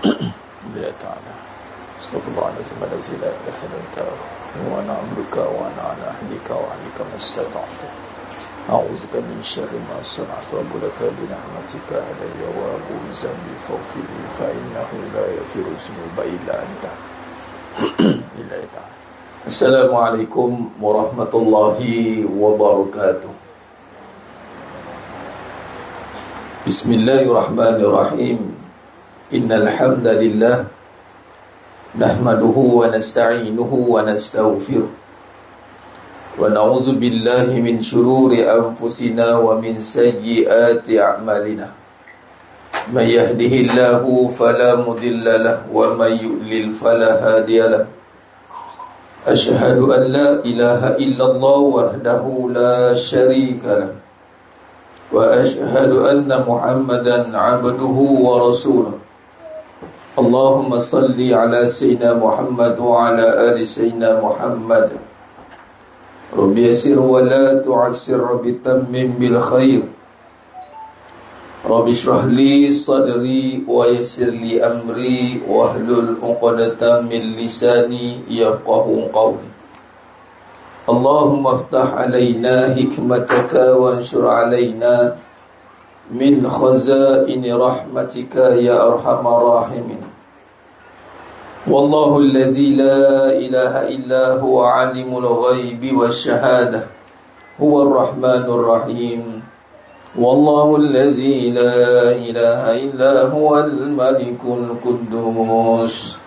Ya ta'ala Astaghfirullahaladzim Alazzi la ilaha illa anta wa na'buduka wa na'ahdika wa alika mastata'tu a'udzubika min syarri ma sana'tu wa bulaka bi ni'matika alayya wa abu zambi faghfirli fa innahu la yaghfiru dzunuba illa anta. Illa ta'ala. Assalamualaikum warahmatullahi wabarakatuh. Bismillahirrahmanirrahim. Innal hamdalillah nahmaduhu wa nasta'inuhu wa nastaghfiruh wa na'udzu billahi min shururi anfusina wa min sayyiati a'malina. May yahdihillahu fala mudilla lahu wa may yudlil fala hadiya lahu. Asyhadu an la ilaha illallah wahdahu la syarika lahu wa asyhadu anna Muhammadan abduhu wa rasuluh. Allahumma salli ala sayyidina Muhammad wa ala ali sayyidina Muhammad. Rabbi yassir wa la tu'assir, Rabbi tammim bil khair. Rabbi shrah li sadri wa yassir li amri wahlul 'uqdatam min lisani yafqahu qawli. Allahumma iftah 'alaina hikmataka wa anshur 'alaina min khazaini rahmatika ya arhamar rahimin. Wallahu allazi la ilaha illa huwa 'alimul ghaibi wasyahadah huwar rahmanur rahim. Wallahu allazi la ilaha illa huwal malikul quddus.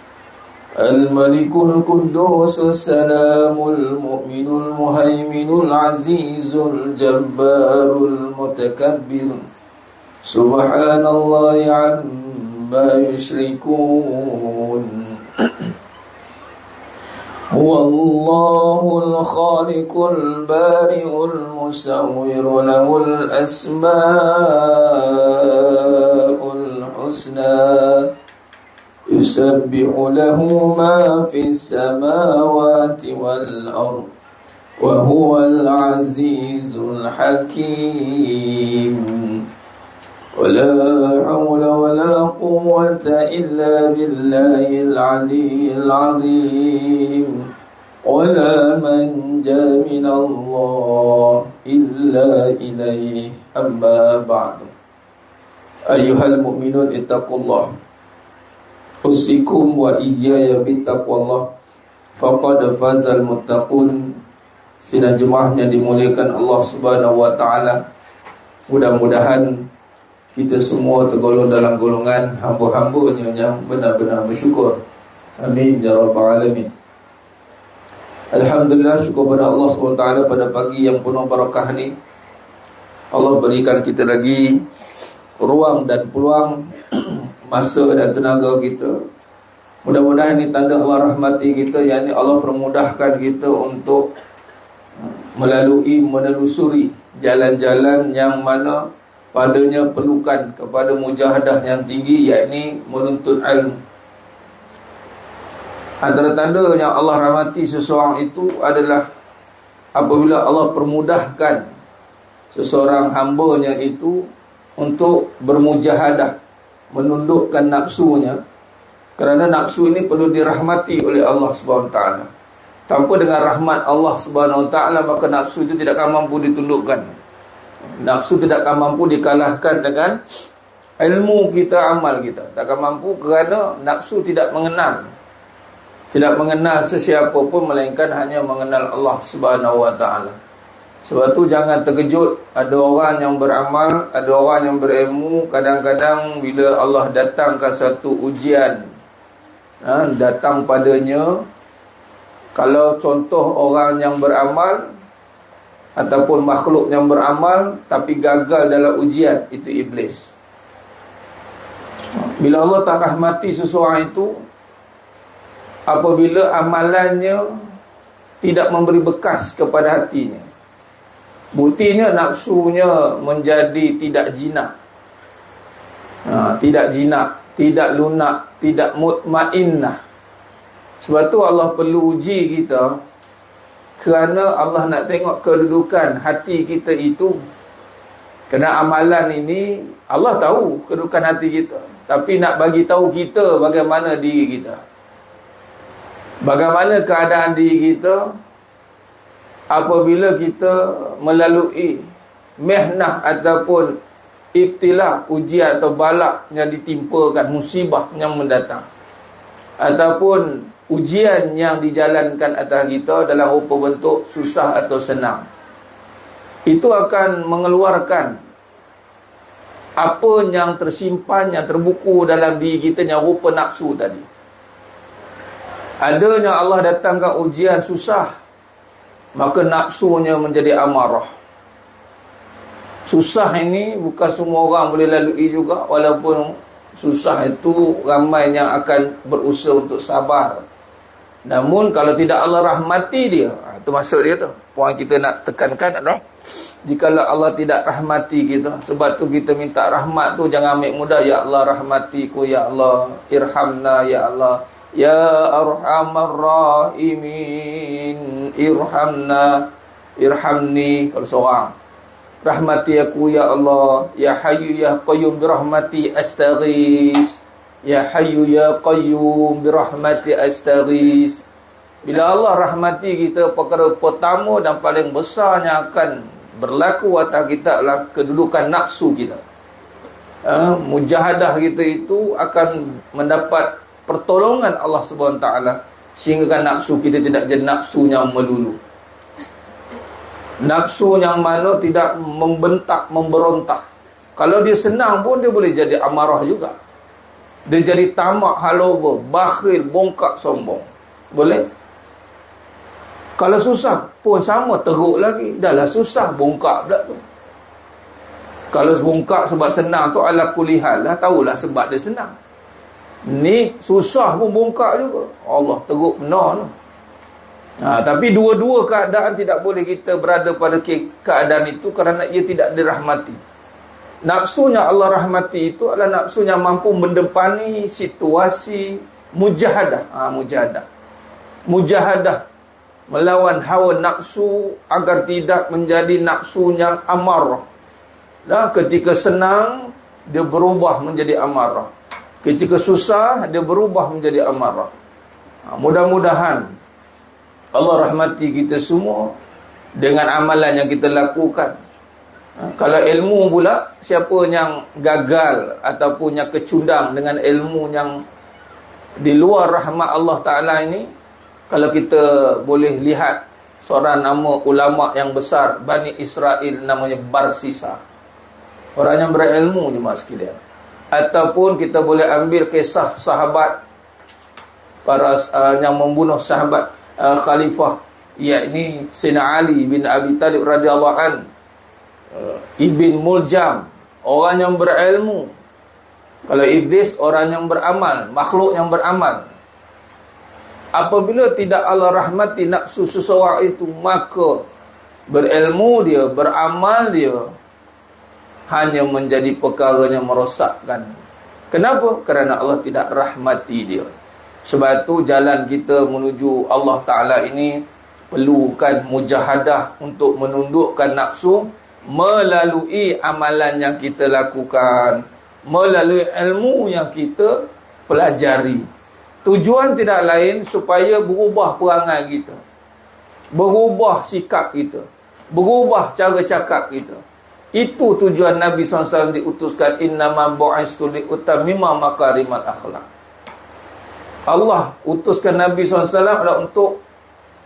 Al-malikul quddus salamul mu'minul muhaiminul azizul jabbarul mutakabbir. Subhanallahi amma yushrikun. Huwallahul khaliqul bari'ul musawwir lahul asmaul husna. Yusabbihu lahu ma fis samawati wal ardh wa huwal azizul hakim. Wala hawla wala quwwata illa billahil aliyyil azim. Wala manja minallah illa ilayhi, amma ba'du. Ayyuhal mu'minun ittaqullah. Usikum wa iyaya bittaqwallah. Faqad fazal muttaqun. Sidang jemaah yang dimuliakan Allah Subhanahu wa taala, mudah-mudahan kita semua tergolong dalam golongan hamba-hambanya yang benar-benar bersyukur. Amin ya rabbal alamin. Alhamdulillah, syukur pada Allah SWT pada pagi yang penuh barakah ni. Allah berikan kita lagi ruang dan peluang, masa dan tenaga kita. Mudah-mudahan ini tanda Allah rahmati kita, yakni Allah permudahkan kita untuk menelusuri jalan-jalan yang mana padanya perlukan kepada mujahadah yang tinggi, yakni menuntut ilmu. Antara tanda yang Allah rahmati seseorang itu adalah apabila Allah permudahkan seseorang hambanya itu untuk bermujahadah, menundukkan nafsunya. Kerana nafsu ini perlu dirahmati oleh Allah SWT. Tanpa dengan rahmat Allah SWT, maka nafsu itu tidak akan mampu ditundukkan. Nafsu tidak akan mampu dikalahkan dengan ilmu kita, amal kita. Tak akan mampu kerana nafsu tidak mengenal sesiapa pun, melainkan hanya mengenal Allah Subhanahu wa taala. Sebab tu jangan terkejut, ada orang yang beramal, ada orang yang berilmu, kadang-kadang bila Allah datangkan satu ujian datang padanya, kalau contoh orang yang beramal ataupun makhluk yang beramal tapi gagal dalam ujian, itu iblis. Bila Allah tak rahmati seseorang itu, apabila amalannya tidak memberi bekas kepada hatinya, buktinya nafsunya menjadi tidak jinak, tidak lunak, tidak mutmainnah. Sebab tu Allah perlu uji kita, kerana Allah nak tengok kedudukan hati kita itu. Kerana amalan ini Allah tahu kedudukan hati kita. tapi nak bagi tahu kita bagaimana diri kita. Bagaimana keadaan diri kita apabila kita melalui mihnah ataupun ibtilah, ujian atau balak yang ditimpakan, musibah yang mendatang, ataupun ujian yang dijalankan atas kita dalam rupa bentuk susah atau senang. Itu akan mengeluarkan apa yang tersimpan, yang terbuku dalam diri kita yang rupa nafsu tadi. Adanya Allah datangkan ujian susah, maka nafsunya menjadi amarah. Susah ini bukan semua orang boleh lalui juga, walaupun susah itu ramai yang akan berusaha untuk sabar. Namun kalau tidak Allah rahmati dia, itu maksud dia tu. Poin kita nak tekankan adalah jikalau Allah tidak rahmati kita, sebab tu kita minta rahmat tu jangan ambil mudah. Ya Allah rahmatiku, ya Allah irhamna, ya Allah ya arhamar rahimin irhamna, irhamni kalau seorang. Rahmati aku ya Allah, ya Hayyu ya Qayyum birahmati astaghis, ya Hayyu ya Qayyum birahmati astaghis. Bila Allah rahmati kita, perkara pertama dan paling besarnya akan berlaku atas kita adalah kedudukan nafsu kita. Mujahadah kita itu akan mendapat pertolongan Allah Subhanahu Taala, sehingga nafsu kita tidak jadi nafsu yang melulu. Nafsu yang mana tidak membentak, memberontak. Kalau dia senang pun dia boleh jadi amarah juga. Dia jadi tamak, haloba, bakhil, bongkak, sombong. Boleh. Kalau susah pun sama, teruk lagi. Dah lah susah, bongkak pula tu. Kalau bongkak sebab senang tu ala kulihal lah, tahulah sebab dia senang. Ni susah pun bongkak juga. Allah, teruk benar tu. Tapi dua-dua keadaan tidak boleh kita berada pada keadaan itu, kerana ia tidak dirahmati. Nafsunya Allah rahmati itu adalah nafsu yang mampu mendepani situasi mujahadah. Mujahadah melawan hawa nafsu agar tidak menjadi nafsu yang amarah. Ketika senang dia berubah menjadi amarah, ketika susah dia berubah menjadi amarah. Mudah-mudahan Allah rahmati kita semua dengan amalan yang kita lakukan. Kalau ilmu pula, siapa yang gagal ataupun yang kecundang dengan ilmu yang di luar rahmat Allah Ta'ala ini, kalau kita boleh lihat seorang nama ulama yang besar Bani Israel namanya Barsisa, orang yang berilmu jemaah sekalian. Ataupun kita boleh ambil kisah sahabat para yang membunuh sahabat khalifah, yakni Sayyidina Ali bin Abi Talib radhiyallahu an, Ibn Muljam, orang yang berilmu. Kalau iblis, orang yang beramal, makhluk yang beramal. Apabila tidak Allah rahmati nafsu seseorang itu, maka berilmu dia, beramal dia hanya menjadi perkara yang merosakkan. Kenapa? Kerana Allah tidak rahmati dia. Sebab itu jalan kita menuju Allah Ta'ala ini perlukan mujahadah untuk menundukkan nafsu melalui amalan yang kita lakukan, melalui ilmu yang kita pelajari. Tujuan tidak lain supaya berubah perangai kita, berubah sikap kita, berubah cara cakap kita. Itu tujuan Nabi SAW diutuskan, innama bu'istu liutammima makarimal akhlak. Allah utuskan Nabi SAW adalah untuk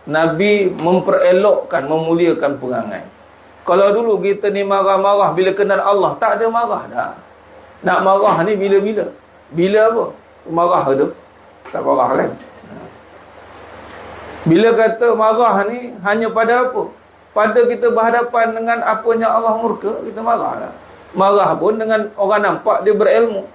Nabi memperelokkan, memuliakan perangai. Kalau dulu kita ni marah-marah bila kenal Allah, tak ada marah dah. Nak marah ni bila-bila. Bila apa? Marah tu tak marah kan? Bila kata marah ni hanya pada apa? Pada kita berhadapan dengan apa yang Allah murka, kita marah dah. Marah pun dengan orang nampak dia berilmu,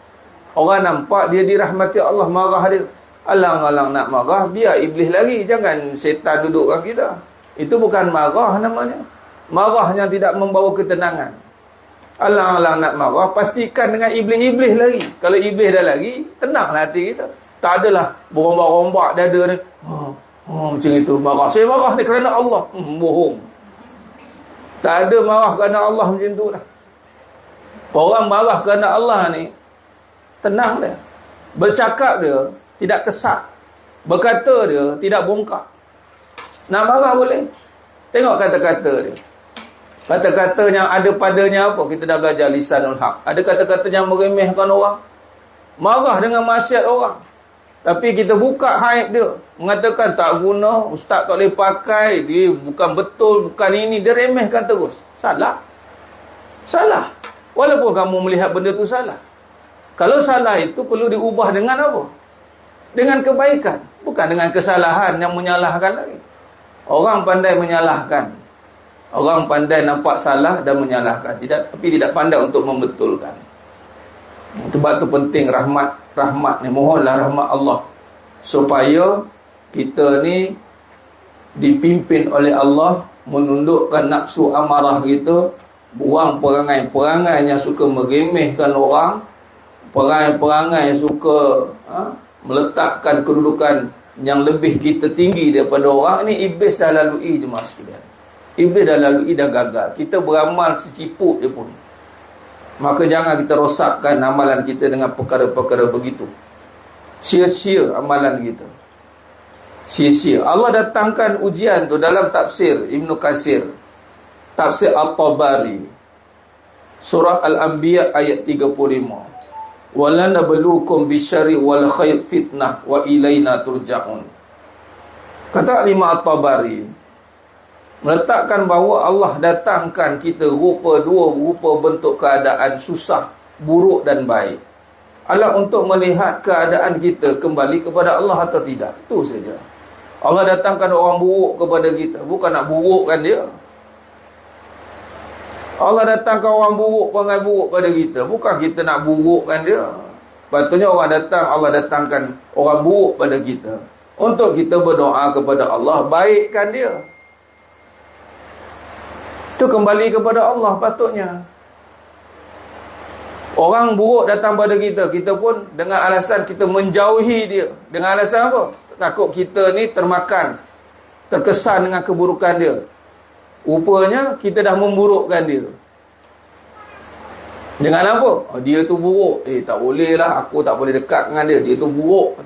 orang nampak dia dirahmati Allah, marah dia. Alang-alang nak marah, biar iblis lagi, jangan setan dudukkan kita. Itu bukan marah namanya. Marah yang tidak membawa ketenangan. Alang-alang nak marah, pastikan dengan iblis-iblis lagi. Kalau iblis dah lagi, tenanglah hati kita. Tak adalah berombak-ombak dada ni. Macam itu marah. Saya marah ni kerana Allah. Bohong. Tak ada marah kerana Allah macam tu lah. Orang marah kerana Allah ni, tenang dia. Bercakap dia tidak kesat. Berkata dia tidak bongkak. Nak marah boleh. Tengok kata-kata dia. Kata-kata yang ada padanya apa? Kita dah belajar lisanul haq. Ada kata-kata yang meremehkan orang. Marah dengan maksiat orang. Tapi kita buka haib dia. Mengatakan tak guna, ustaz tak boleh pakai, dia bukan betul, bukan ini. Dia remehkan terus. Salah. Salah. Walaupun kamu melihat benda tu salah. Kalau salah itu perlu diubah dengan apa? Dengan kebaikan. Bukan dengan kesalahan yang menyalahkan lagi. Orang pandai menyalahkan. Orang pandai nampak salah dan menyalahkan. Tapi tidak pandai untuk membetulkan. Sebab tu penting rahmat ni. Mohonlah rahmat Allah. Supaya kita ni dipimpin oleh Allah. Menundukkan nafsu amarah kita. Buang perangai-perangai yang suka meremehkan orang. Perangai-perangai yang suka meletakkan kedudukan yang lebih kita tinggi daripada orang. Ni iblis dah lalui jemaah sekalian. Iblis dah lalui, dah gagal. Kita beramal seciput je pun. Maka jangan kita rosakkan amalan kita dengan perkara-perkara begitu. Sia-sia amalan kita. Sia-sia. Allah datangkan ujian tu dalam tafsir Ibn Katsir. Tafsir At-Tabari. Surah Al-Anbiya ayat 35. Wala nabluukum bisyarri wal khair fitnah wa ilaina turja'un. Kata Imam At-Tabari meletakkan bahawa Allah datangkan kita dua rupa bentuk keadaan susah, buruk dan baik. Allah untuk melihat keadaan kita kembali kepada Allah atau tidak. Itu saja. Allah datangkan orang buruk kepada kita, bukan nak burukkan dia. Allah datangkan orang buruk, perangai buruk pada kita, bukan kita nak burukkan dia. Patutnya orang datang, Allah datangkan orang buruk pada kita untuk kita berdoa kepada Allah, baikkan dia. Itu kembali kepada Allah patutnya. Orang buruk datang pada kita, kita pun dengan alasan kita menjauhi dia. Dengan alasan apa? Takut kita ni termakan, terkesan dengan keburukan dia. Rupanya kita dah memburukkan dia. Dengan apa? Dia tu buruk. Tak boleh lah, aku tak boleh dekat dengan dia. Dia tu buruk.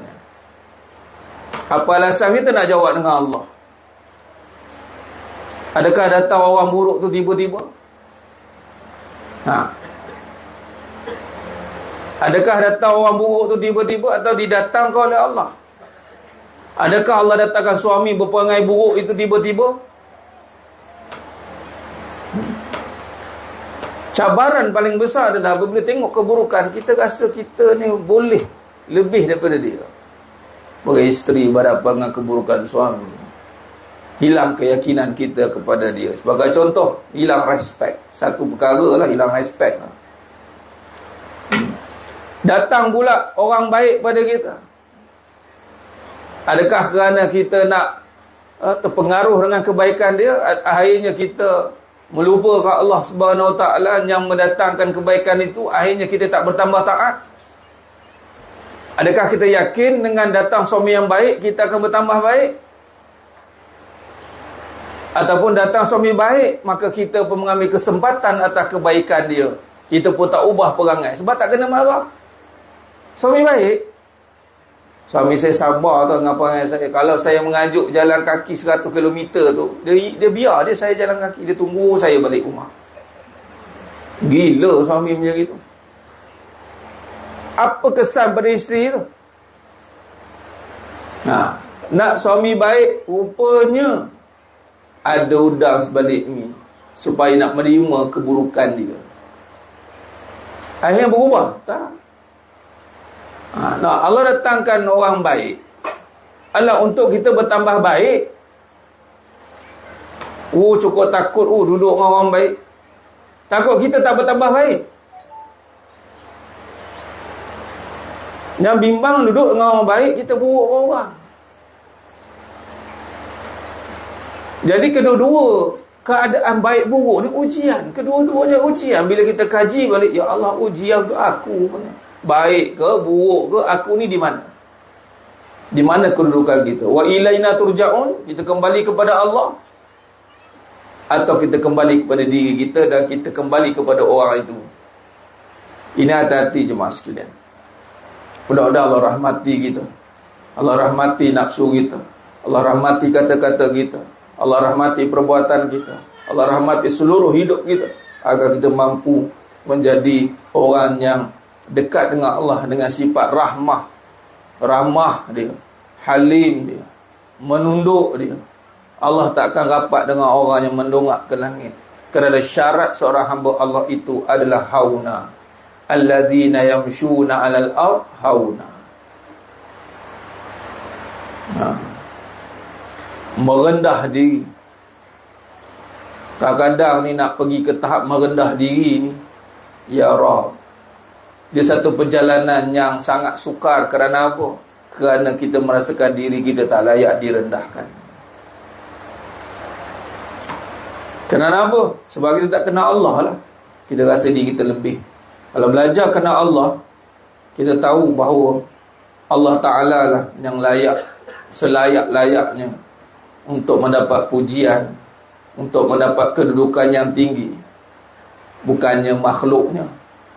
Apa alasan kita nak jawab dengan Allah? Adakah datang orang buruk tu tiba-tiba? Adakah datang orang buruk tu tiba-tiba atau didatangkan oleh Allah? Adakah Allah datangkan suami berperangai buruk itu tiba-tiba? Cabaran paling besar adalah bila tengok keburukan, kita rasa kita ni boleh lebih daripada dia. Sebagai isteri berhadapan dengan keburukan suami, hilang keyakinan kita kepada dia. Sebagai contoh, hilang respect. Satu perkara lah, hilang respect lah. Datang pula orang baik pada kita. Adakah kerana kita nak terpengaruh dengan kebaikan dia, akhirnya kita melupakan Allah Subhanahu Wa Taala yang mendatangkan kebaikan itu, akhirnya kita tak bertambah taat? Adakah kita yakin dengan datang suami yang baik kita akan bertambah baik? Ataupun datang suami baik, maka kita pun mengambil kesempatan atas kebaikan dia, kita pun tak ubah perangai sebab tak kena marah. Suami baik, suami saya sabar tu dengan perangai saya. Kalau saya mengajuk jalan kaki 100 km tu, dia biar dia saya jalan kaki, dia tunggu saya balik rumah. Gila suami macam itu. Apa kesan pada isteri tu? Nak suami baik, rupanya ada udang sebalik ni supaya nak menerima keburukan dia. Akhirnya berubah? Tak. Allah datangkan orang baik, Allah untuk kita bertambah baik. Cukup takut duduk dengan orang baik. Takut kita tak bertambah baik. Yang bimbang duduk dengan orang baik, kita buruk orang. Jadi kedua-dua keadaan baik buruk ni ujian. Kedua-duanya ujian. Bila kita kaji balik, ya Allah, ujian tu aku mana? Baik ke buruk ke, aku ni di mana? Di mana kedudukan kita? Wa ilaina turja'un, kita kembali kepada Allah atau kita kembali kepada diri kita dan kita kembali kepada orang itu? Ini hati-hati jemaah sekalian. Mudah-mudahan Allah rahmati kita, Allah rahmati nafsu kita, Allah rahmati kata-kata kita, Allah rahmati perbuatan kita, Allah rahmati seluruh hidup kita, agar kita mampu menjadi orang yang dekat dengan Allah dengan sifat rahmah, ramah dia, halim dia, menunduk dia. Allah takkan rapat dengan orang yang mendongak ke langit. Kerana syarat seorang hamba Allah itu adalah hauna. Alladzina yamshuna 'alal ard hauna. Merendah diri. Kadang-kadang ni nak pergi ke tahap merendah diri ni, ya Rabb, dia satu perjalanan yang sangat sukar. Kerana apa? Kerana kita merasakan diri kita tak layak direndahkan. Kerana apa? Sebab kita tak kenal Allah lah. Kita rasa diri kita lebih. Kalau belajar kenal Allah, kita tahu bahawa Allah Ta'ala lah yang layak, selayak-layaknya untuk mendapat pujian, untuk mendapat kedudukan yang tinggi. Bukannya makhluknya,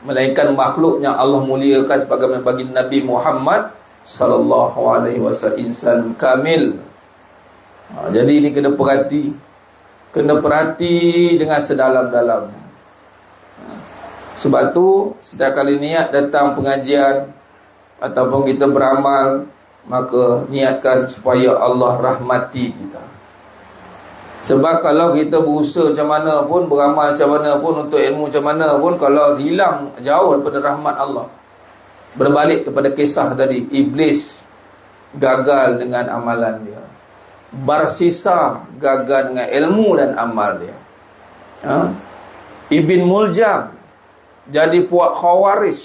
melainkan makhluknya Allah muliakan sebagaimana bagi Nabi Muhammad sallallahu alaihi wasallam, insan kamil. Jadi ini kena perhati dengan sedalam-dalamnya. Sebab tu setiap kali niat datang pengajian ataupun kita beramal, maka niatkan supaya Allah rahmati kita. Sebab kalau kita berusaha macam mana pun, beramal macam mana pun, untuk ilmu macam mana pun, kalau hilang jauh daripada rahmat Allah, berbalik kepada kisah tadi, iblis gagal dengan amalan dia, Barsisa gagal dengan ilmu dan amal dia. Ibn Muljam jadi puak Khawarij.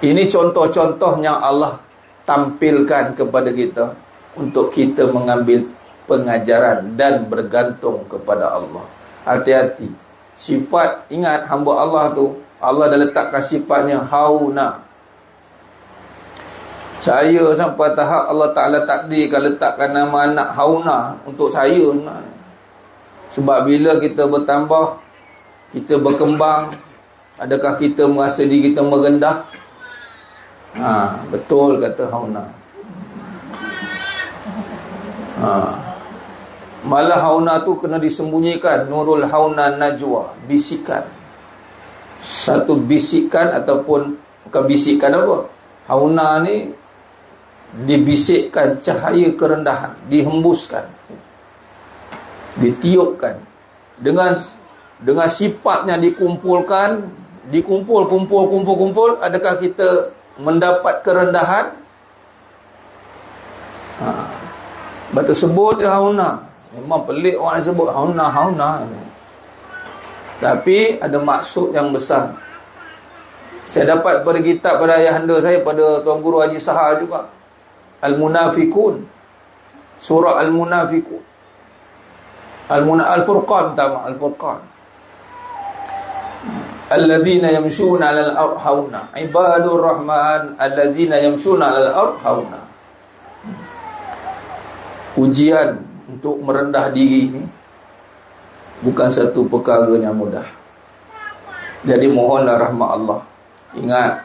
Ini contoh-contoh yang Allah tampilkan kepada kita untuk kita mengambil pengajaran dan bergantung kepada Allah. Hati-hati. Sifat, ingat hamba Allah tu, Allah dah letakkan sifatnya hauna. Saya sampai tahap Allah Ta'ala takdirkan letakkan nama anak hauna untuk saya. Sebab bila kita bertambah, kita berkembang, adakah kita merasa diri kita merendah? Betul kata hauna. Malah hauna tu kena disembunyikan. Nurul hauna najwa, bisikan. Satu bisikan ataupun bukan bisikan apa, hauna ni dibisikkan cahaya kerendahan, dihembuskan, ditiupkan dengan sifatnya, dikumpul, adakah kita mendapat kerendahan? Batu sebut dia hauna. Memang pelik orang sebut hauna. Tapi ada maksud yang besar. Saya dapat pada kitab pada ayahanda saya, pada Tuan Guru Haji Sahar juga, Al-Munafikun, surah Al-Munafikun, Al-Furqan, Al-Furqan. Allazina yamshuna 'alal ardh hauna, ibadur rahman allazina yamshuna 'alal ardh hauna. Ujian untuk merendah diri ini bukan satu perkara yang mudah. Jadi mohonlah rahmat Allah. Ingat.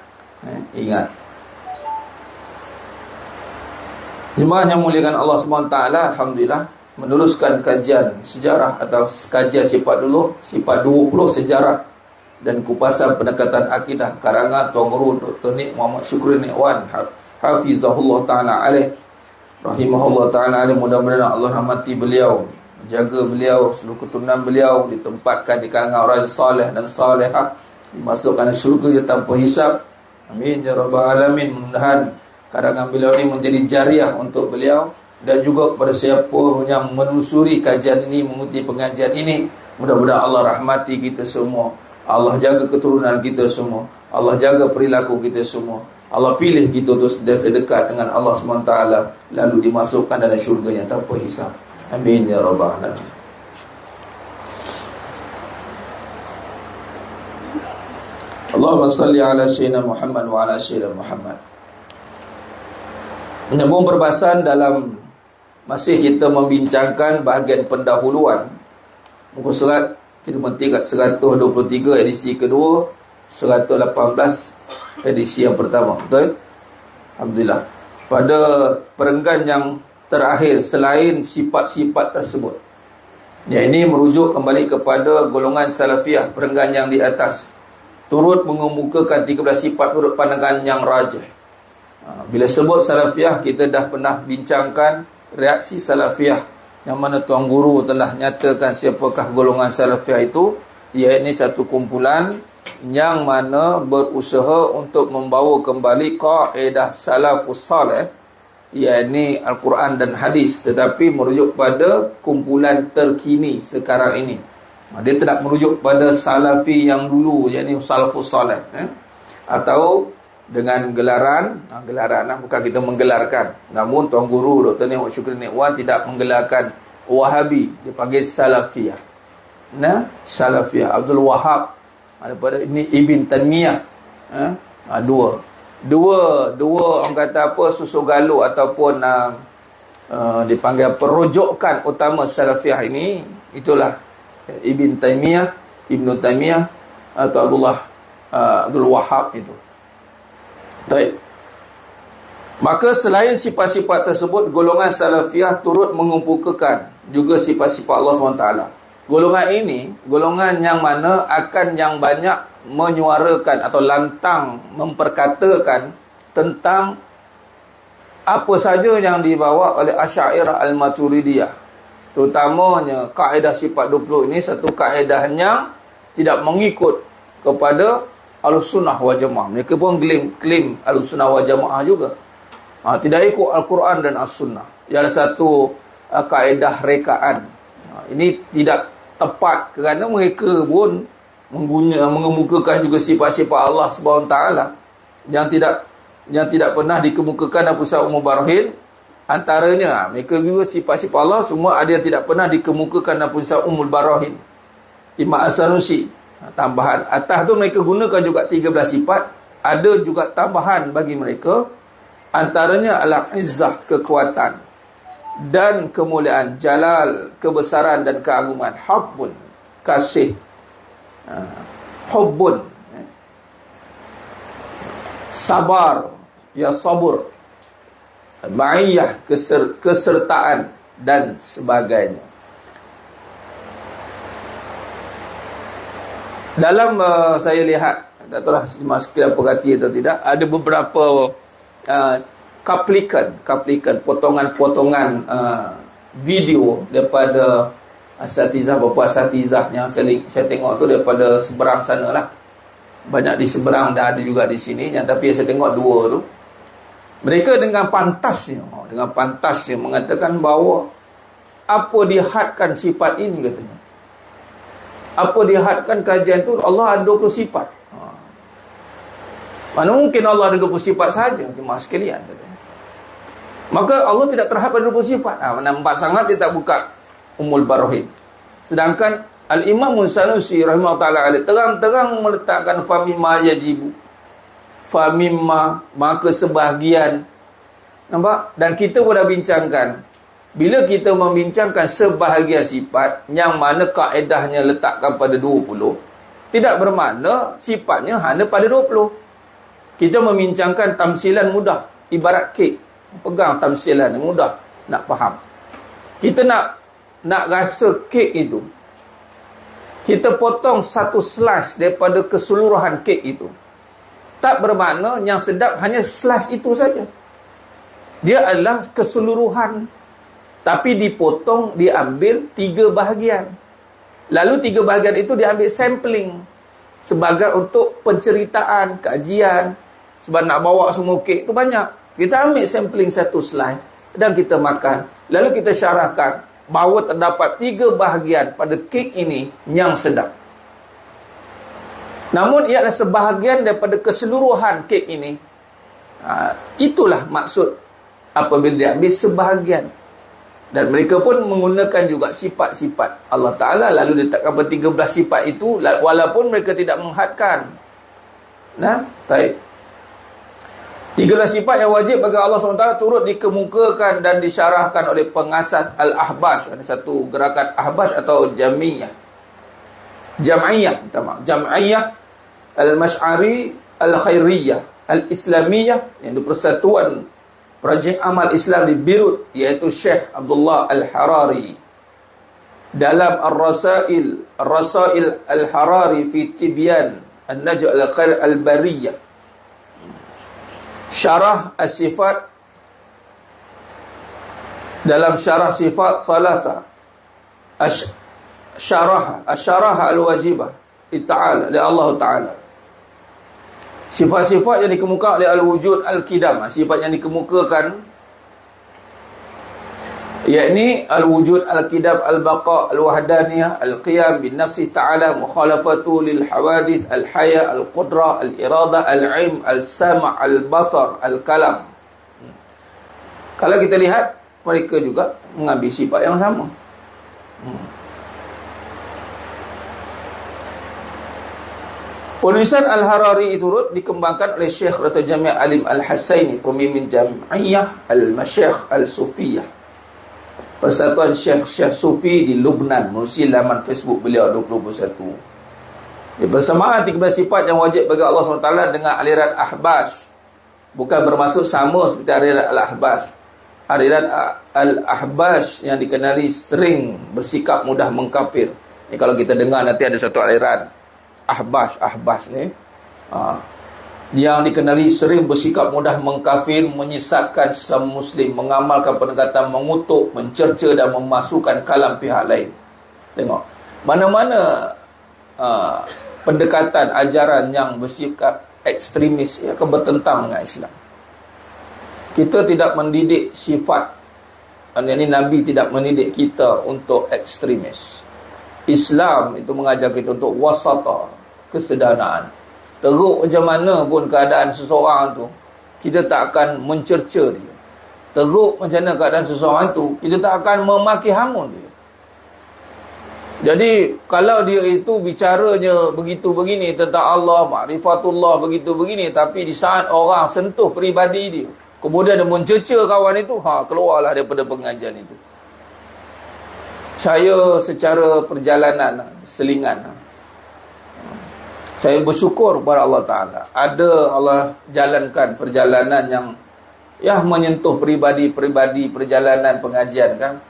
Jemaah yang muliakan Allah SWT, alhamdulillah, meneruskan kajian sejarah atau kajian sifat 20 sejarah dan kupasan pendekatan akidah karangan Tuan Guru Dr. Nik Muhammad Syukri Nikwan hafizahullah ta'ala alaih, rahimahullah ta'ala alaih. Mudah-mudahan Allah rahmati beliau, jaga beliau, seluruh keturunan beliau ditempatkan di kalangan orang saleh dan salehah, dimasukkan syurga tanpa hisab. Amin ya rabbal alamin. Mudah-mudahan karangan beliau ini menjadi jariah untuk beliau dan juga kepada siapa yang menelusuri kajian ini, mengikuti pengajian ini. Mudah-mudahan Allah rahmati kita semua, Allah jaga keturunan kita semua, Allah jaga perilaku kita semua, Allah pilih kita untuk sedekat dengan Allah SWT, lalu dimasukkan dalam syurga yang tanpa hisab. Amin ya rabbal alamin. Allahumma salli ala sayyidina Muhammad wa ala sayyidina Muhammad. Menyambung perbahasan dalam masih kita membincangkan bahagian pendahuluan muka surat, kita berhenti kat 123 edisi kedua, 118 edisi yang pertama. Betul? Alhamdulillah. Pada perenggan yang terakhir, selain sifat-sifat tersebut, ini merujuk kembali kepada golongan salafiyah, perenggan yang di atas, turut mengemukakan 13 sifat menurut pandangan yang rajih. Bila sebut salafiyah, kita dah pernah bincangkan reaksi salafiyah, yang mana Tuan Guru telah nyatakan siapakah golongan salafiyah itu. Ia ini satu kumpulan yang mana berusaha untuk membawa kembali kaedah salafus salih, iaitu Al-Quran dan hadis, tetapi merujuk pada kumpulan terkini sekarang ini. Dia tidak merujuk pada salafi yang dulu, iaitu salafus salih, atau dengan gelaran bukan kita menggelarkan. Namun Tuan Guru Dr. Ni'mat Syukri Ni'wan tidak menggelarkan Wahabi, dia panggil salafiyah. Salafiyah. Abdul Wahab, daripada ini Ibn Taymiyah. Dua orang kata apa, susu galuh ataupun dipanggil perujukan utama salafiyah ini, itulah Ibn Taymiyah atau Abdul Wahab itu. Baik. Maka selain sifat-sifat tersebut, golongan salafiyah turut mengumpulkan juga sifat-sifat Allah SWT. Golongan ini, golongan yang mana akan yang banyak menyuarakan atau lantang memperkatakan tentang apa saja yang dibawa oleh Asy'ariyah Al-Maturidiyah. Terutamanya kaedah sifat 20 ini satu kaedah yang tidak mengikut kepada Ahlussunnah wal Jamaah. Mereka pun klaim Ahlussunnah wal Jamaah juga. Tidak ikut Al-Quran dan As-Sunnah. Ialah satu kaedah rekaan. Ini tidak tepat kerana mereka pun mengemukakan juga sifat-sifat Allah SWT yang tidak pernah dikemukakan dalam pusat umum barahin. Antaranya mereka juga sifat-sifat Allah semua ada yang tidak pernah dikemukakan dalam pusat umum barahin. Imam As-Sanusi, tambahan atas tu mereka gunakan juga 13 sifat. Ada juga tambahan bagi mereka, antaranya al-izzah, kekuatan, dan kemuliaan, jalal, kebesaran dan keagungan, hubbun, kasih, hubbun, sabar, ya sabur, ma'iyah, kesertaan dan sebagainya. Dalam saya lihat, tak tahulah sekalian perhati atau tidak, ada beberapa cuplikan, potongan-potongan video daripada beberapa asatizah yang saya tengok tu daripada seberang sana lah. Banyak di seberang dan ada juga di sini, tapi saya tengok dua tu. Mereka dengan pantasnya mengatakan bahawa apa dihadkan sifat ini, katanya. Apa dihadkan kajian tu, Allah ada 20 sifat. Mana mungkin Allah ada 20 sifat saja, jemaah sekalian, katanya. Maka Allah tidak terhad pada 20 sifat. Nampak sangat dia tak buka Ummul Barahin. Sedangkan Al-Imam Sanusi rahimahullah ta'ala terang-terang meletakkan famimma yajibu, famimma, maka sebahagian. Nampak? Dan kita pun dah bincangkan, bila kita membincangkan sebahagian sifat yang mana kaedahnya letakkan pada 20, tidak bermakna sifatnya hanya pada 20. Kita membincangkan tamsilan mudah, ibarat kek. Pegang tamsilan mudah nak faham. Kita nak rasa kek itu, kita potong satu slice daripada keseluruhan kek itu. Tak bermakna yang sedap hanya slice itu saja. Dia adalah keseluruhan, tapi dipotong, diambil 3 bahagian. Lalu 3 bahagian itu diambil sampling sebagai untuk penceritaan, kajian. Sebab nak bawa semua kek tu banyak. Kita ambil sampling satu slide dan kita makan. Lalu kita syarahkan bahawa terdapat 3 bahagian pada kek ini yang sedap. Namun ialah sebahagian daripada keseluruhan kek ini. Itulah maksud apabila diambil sebahagian. Dan mereka pun menggunakan juga sifat-sifat Allah Ta'ala. Lalu diletakkan pada 13 sifat itu, walaupun mereka tidak menghadkan. Baik. 13 sifat yang wajib bagi Allah SWT turut dikemukakan dan disyarahkan oleh pengasas Al-Ahbash. Ada satu gerakan Ahbash atau Jam'iyah Al-Mash'ari Al-Khairiyah Al-Islamiyah, yang Persatuan Projek Amal Islam di Beirut, iaitu Syekh Abdullah Al-Harari, dalam Ar-Rasail Al-Harari fi Tibyan An-Najw Al-Khair Al-Bariyah, syarah as-sifat, dalam syarah sifat salata, syarah al-wajibah ta'ala li Allah Ta'ala, sifat-sifat yang dikemukakan oleh al-wujud al-qidam, sifat yang dikemukakan yakni al-wujud al-qidam, al-baqa, al-wahdaniyah, al-qiyam bin nafsi ta'ala, mukhalafatu lil hawadith, al-haya, al-qudra, al-irada, al-ilm, al-sama', al-basar, al-kalam. Kalau kita lihat, mereka juga mengambil sifat yang sama. Penulisan Al-Harari itu turut dikembangkan oleh Syekh Dr. Jami' Alim Al-Hasaini, pemimpin Jam'iyah Al-Masyayikh Al-Sufiyah, Persatuan Syekh Sufi di Lubnan, melalui laman Facebook beliau 2021. Bersamaan 13 sifat yang wajib bagi Allah SWT dengan aliran Ahbas, bukan bermaksud sama seperti aliran Al-Ahbas. Aliran Al-Ahbas yang dikenali sering bersikap mudah mengkafir. Ni kalau kita dengar nanti ada satu aliran Ahbas ni, yang dikenali sering bersikap mudah mengkafir, menyesatkan sesama Muslim, mengamalkan pendekatan mengutuk, mencerca dan memasukkan kalam pihak lain. Tengok, mana-mana pendekatan ajaran yang bersikap ekstremis ia akan bertentang dengan Islam. Kita tidak mendidik sifat, ini Nabi tidak mendidik kita untuk ekstremis. Islam itu mengajar kita untuk wasata, kesederhanaan. Teruk macam mana pun keadaan seseorang tu, kita tak akan mencerca dia. Teruk macam mana keadaan seseorang tu, kita tak akan memaki hamun dia. Jadi kalau dia itu bicaranya begitu begini tentang Allah, ma'rifatullah begitu begini, tapi di saat orang sentuh peribadi dia, kemudian dia mencerca kawan itu, keluarlah daripada pengajian itu. Saya secara perjalanan, selingan, saya bersyukur kepada Allah Ta'ala. Ada Allah jalankan perjalanan yang menyentuh peribadi-peribadi perjalanan pengajian kan.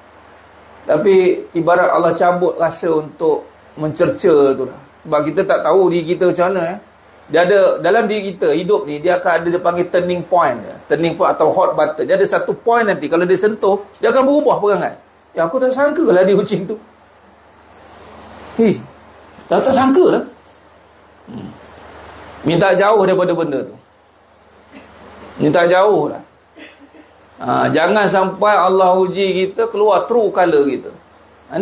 Tapi ibarat Allah cabut rasa untuk mencerca tu lah. Sebab kita tak tahu diri kita macam mana. Dia ada dalam diri kita, hidup ni, dia akan ada, dia panggil turning point. Turning point atau hot button. Dia ada satu point nanti, kalau dia sentuh, dia akan berubah perangai. Ya, aku tak sangka lah dia kucing tu. Tak sangka lah. Minta jauh daripada benda tu. Minta jauh lah. Jangan sampai Allah uji kita, keluar true colour kita.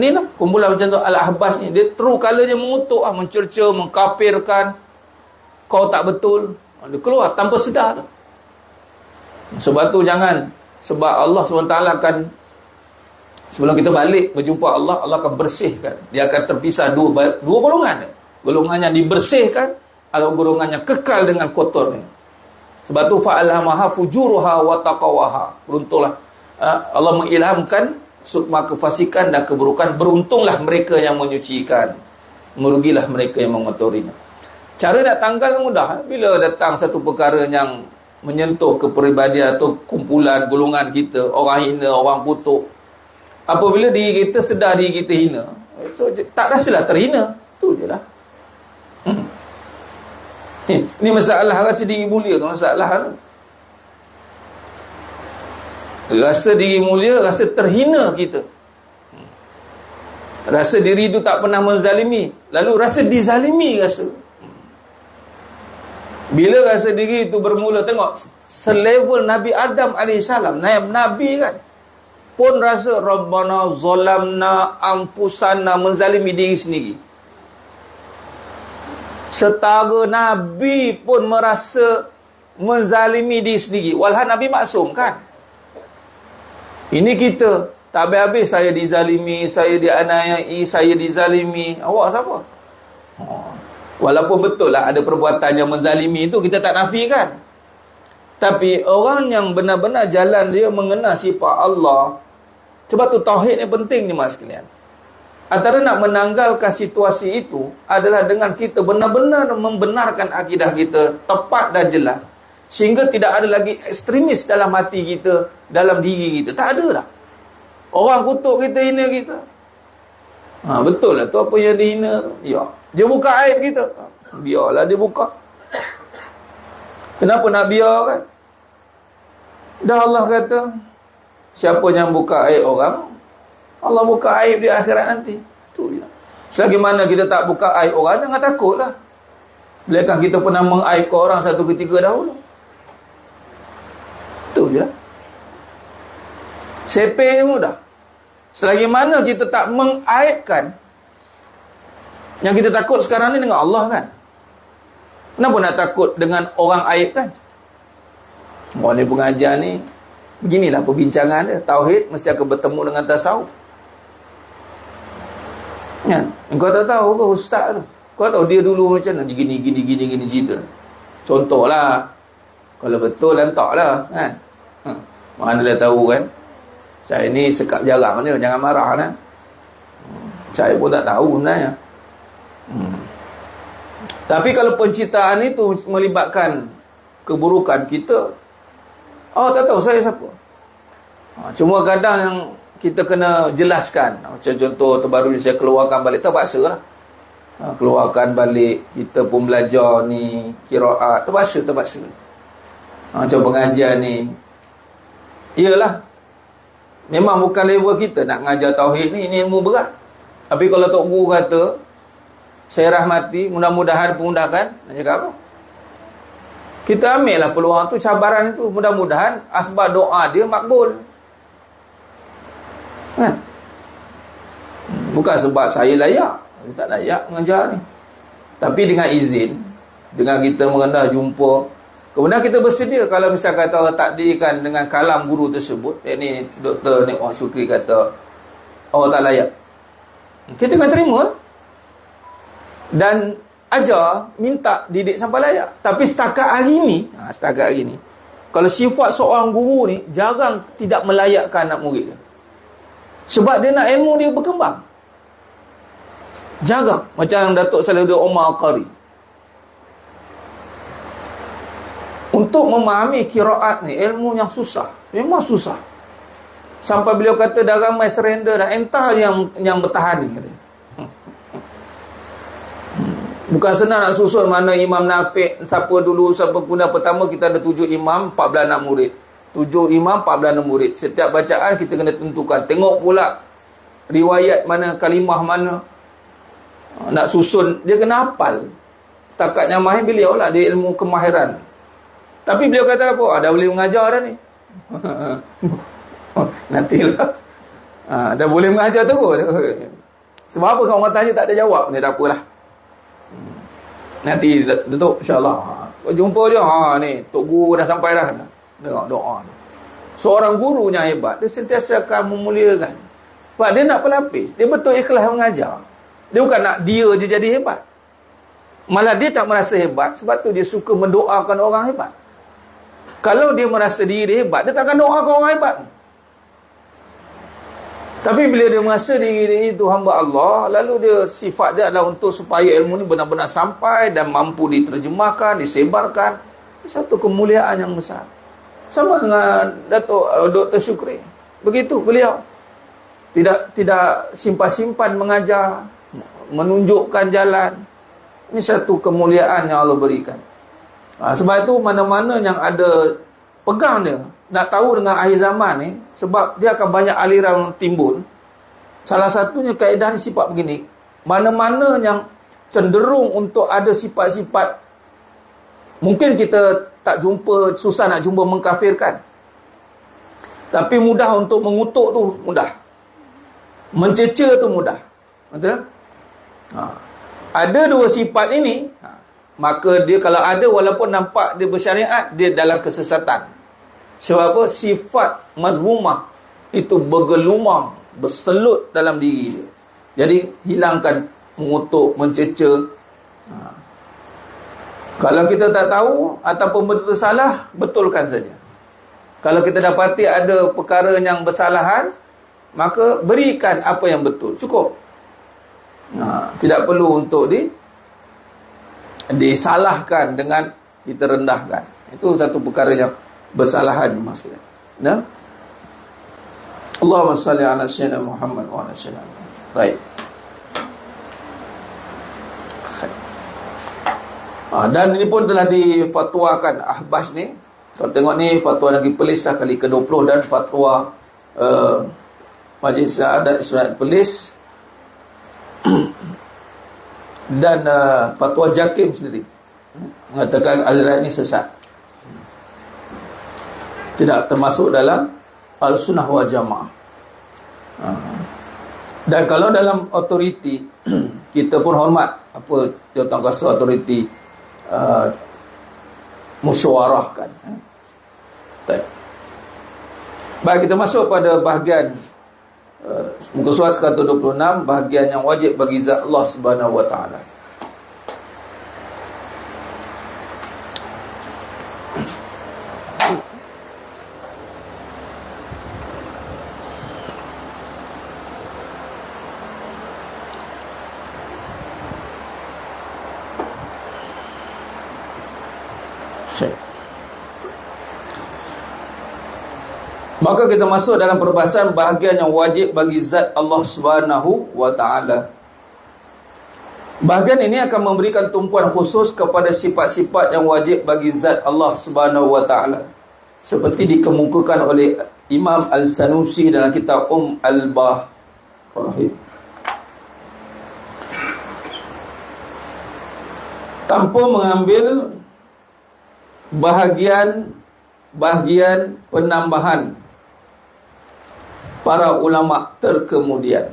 Ni lah, kumpulan macam tu, Al-Ahbas ni, dia true colour dia mengutuk, mencerca, mengkafirkan. Kau tak betul, dia keluar tanpa sedar tu. Sebab tu jangan, sebab Allah SWT akan, sebelum kita balik berjumpa Allah, Allah akan bersihkan. Dia akan terpisah dua golongan. Golongan yang dibersihkan, atau golongan yang kekal dengan kotornya. Sebab tu fa'alhamaha fujuruha wa taqwaha. Beruntunglah Allah mengilhamkan sukma kefasikan dan keburukan. Beruntunglah mereka yang menyucikan, merugilah mereka yang mengotorinya. Cara nak tanggal mudah. Bila datang satu perkara yang menyentuh kepribadian atau kumpulan golongan kita, orang hina, orang kutuk, apabila diri kita sedar diri kita hina, so tak rasalah terhina. Tu je lah. Ini masalah rasa diri mulia tu, masalah tu. Rasa diri mulia, rasa terhina kita. Rasa diri itu tak pernah menzalimi, lalu rasa dizalimi rasa. Bila rasa diri itu bermula, tengok selevel Nabi Adam AS, Nabi kan, pun rasa Rabbana zalamna anfusana, menzalimi diri sendiri. Setara Nabi pun merasa menzalimi diri sendiri. Walhal Nabi maksum kan. Ini kita tak habis-habis, saya dizalimi, saya dianiayai, saya dizalimi. Awak siapa? Walaupun betul lah ada perbuatan yang menzalimi itu, kita tak nafikan. Tapi orang yang benar-benar jalan dia mengenal sifat Allah. Sebab tu tauhid ni penting ni mas sekalian. Antara nak menanggalkan situasi itu adalah dengan kita benar-benar membenarkan akidah kita tepat dan jelas, sehingga tidak ada lagi ekstremis dalam hati kita, dalam diri kita. Tak ada dah. Orang kutuk kita, hina kita. Betul lah tu apa yang dihina tu. Ya, dia buka aib kita. Biarlah dia buka. Kenapa nak biarkan? Dah Allah kata, siapa yang buka aib orang, Allah buka aib di akhirat nanti. Tu je. Selagi mana kita tak buka aib orang, jangan takutlah. Bilakah kita pernah mengaibkan orang satu ketika dahulu? Tu je lah. Sepeh je mudah. Selagi mana kita tak mengaibkan, yang kita takut sekarang ni dengan Allah kan. Kenapa nak takut dengan orang aib kan? Orang ni pengajar ni, beginilah perbincangan dia. Tauhid mesti akan bertemu dengan tasawuf. Kan? Kau tak tahu ke ustaz tu? Kau tahu dia dulu macam mana? Gini cerita. Contohlah. Kalau betul lantaklah kan. Mana dah tahu kan? Saya ni sekap jarang je, jangan marah kan. Saya pun tak tahu sebenarnya. Tapi kalau penciptaan itu melibatkan keburukan kita, tak tahu saya siapa. Cuma kadang yang kita kena jelaskan. Macam contoh terbaru ni saya keluarkan balik, terpaksa lah. Keluarkan balik, kita pun belajar ni qiraat, terpaksa. Macam pengajar ni, iyalah, memang bukan level kita nak ngajar tauhid ni ilmu berat. Tapi kalau Tok Guru kata, saya rahmati, mudah-mudahan pemudahkan, nak cakap apa? Kita ambil lah peluang tu, cabaran itu, mudah-mudahan asbab doa dia makbul. Kan? Bukan sebab saya layak, saya tak layak mengajar ni. Tapi dengan izin, dengan kita merendah jumpa, kemudian kita bersedia. Kalau misal kata Allah takdirkan dengan kalam guru tersebut, ni Dr. Nik Wahid Syukri kata Allah tak layak, kita akan terima dan ajar, minta didik sampai layak. Tapi setakat hari ni, kalau sifat seorang guru ni jarang tidak melayakkan anak murid dia. Sebab dia nak ilmu dia berkembang. Jarang. Macam Datuk Salahuddin Omar Al-Qari, untuk memahami qiraat ni ilmu yang susah, memang susah. Sampai beliau kata dah ramai surrender dah, entah yang bertahan ni. Bukan senang nak susun mana Imam Nafiq, siapa dulu, siapa guna pertama. Kita ada 7 imam, 14 anak murid. 7 imam, 14 anak murid. Setiap bacaan kita kena tentukan. Tengok pula riwayat mana, kalimah mana. Nak susun, dia kena hafal. Setakat yang mahir beliau lah, dia ilmu kemahiran. Tapi beliau kata apa? Dah boleh mengajar dah ni. Nantilah. Dah boleh mengajar terus. Sebab apa kalau orang tanya tak ada jawab? Ni tak apalah. Nanti Datuk insyaAllah jumpa dia. Ni Tok Guru dah sampai dah. Tengok doa. Seorang guru yang hebat, dia sentiasa akan memuliakan. Sebab dia nak pelapis. Dia betul ikhlas mengajar. Dia bukan nak dia je jadi hebat. Malah dia tak merasa hebat. Sebab tu dia suka mendoakan orang hebat. Kalau dia merasa diri hebat, dia takkan doakan orang hebat. Tapi bila dia merasa diri itu hamba Allah, lalu dia sifat dia adalah untuk supaya ilmu ni benar-benar sampai dan mampu diterjemahkan, disebarkan. Satu kemuliaan yang besar. Sama dengan Dr. Syukri. Begitu beliau. Tidak simpan-simpan mengajar, menunjukkan jalan. Ini satu kemuliaan yang Allah berikan. Sebab itu mana-mana yang ada pegang dia, nak tahu dengan akhir zaman ni, sebab dia akan banyak aliran timbul. Salah satunya kaedah ni sifat begini. Mana-mana yang cenderung untuk ada sifat-sifat, mungkin kita tak jumpa, susah nak jumpa mengkafirkan, tapi mudah untuk mengutuk tu mudah, mencecer tu mudah. Betul? Ada dua sifat ini, maka dia kalau ada, walaupun nampak dia bersyariat, dia dalam kesesatan. Sebab apa? Sifat mazmumah itu bergelumang, berselut dalam diri dia. Jadi hilangkan, mengutuk, mencecer. Kalau kita tak tahu ataupun betul salah, betulkan saja. Kalau kita dapati ada perkara yang bersalahan, maka berikan apa yang betul. Cukup. Tidak perlu untuk disalahkan dengan kita rendahkan. Itu satu perkara yang bersalahan maksudnya. Nah, Allahumma salli ala sayyidina Muhammad wa ala sayyidina Muhammad. Baik. Dan ini pun telah difatwakan Ahbas ni. Kalau tengok ni fatwa Negeri Perlis lah kali ke-20 dan fatwa Majlis Adat Islam Perlis dan fatwa Jakim sendiri mengatakan aliran ini sesat, tidak termasuk dalam Al-Sunnah wal Jamaah. Dan kalau dalam autoriti kita pun hormat apa jawatankuasa autoriti musyawarahkan. Baik, kita masuk pada bahagian muka surat 126, bahagian yang wajib bagi zat Allah Subhanahu wa taala. Maka kita masuk dalam perbahasan bahagian yang wajib bagi zat Allah Subhanahu wa taala. Bahagian ini akan memberikan tumpuan khusus kepada sifat-sifat yang wajib bagi zat Allah Subhanahu wa taala, seperti dikemukakan oleh Imam Al-Sanusi dalam kitab Al-Bahrahim. Tanpa mengambil bahagian penambahan para ulama terkemudian.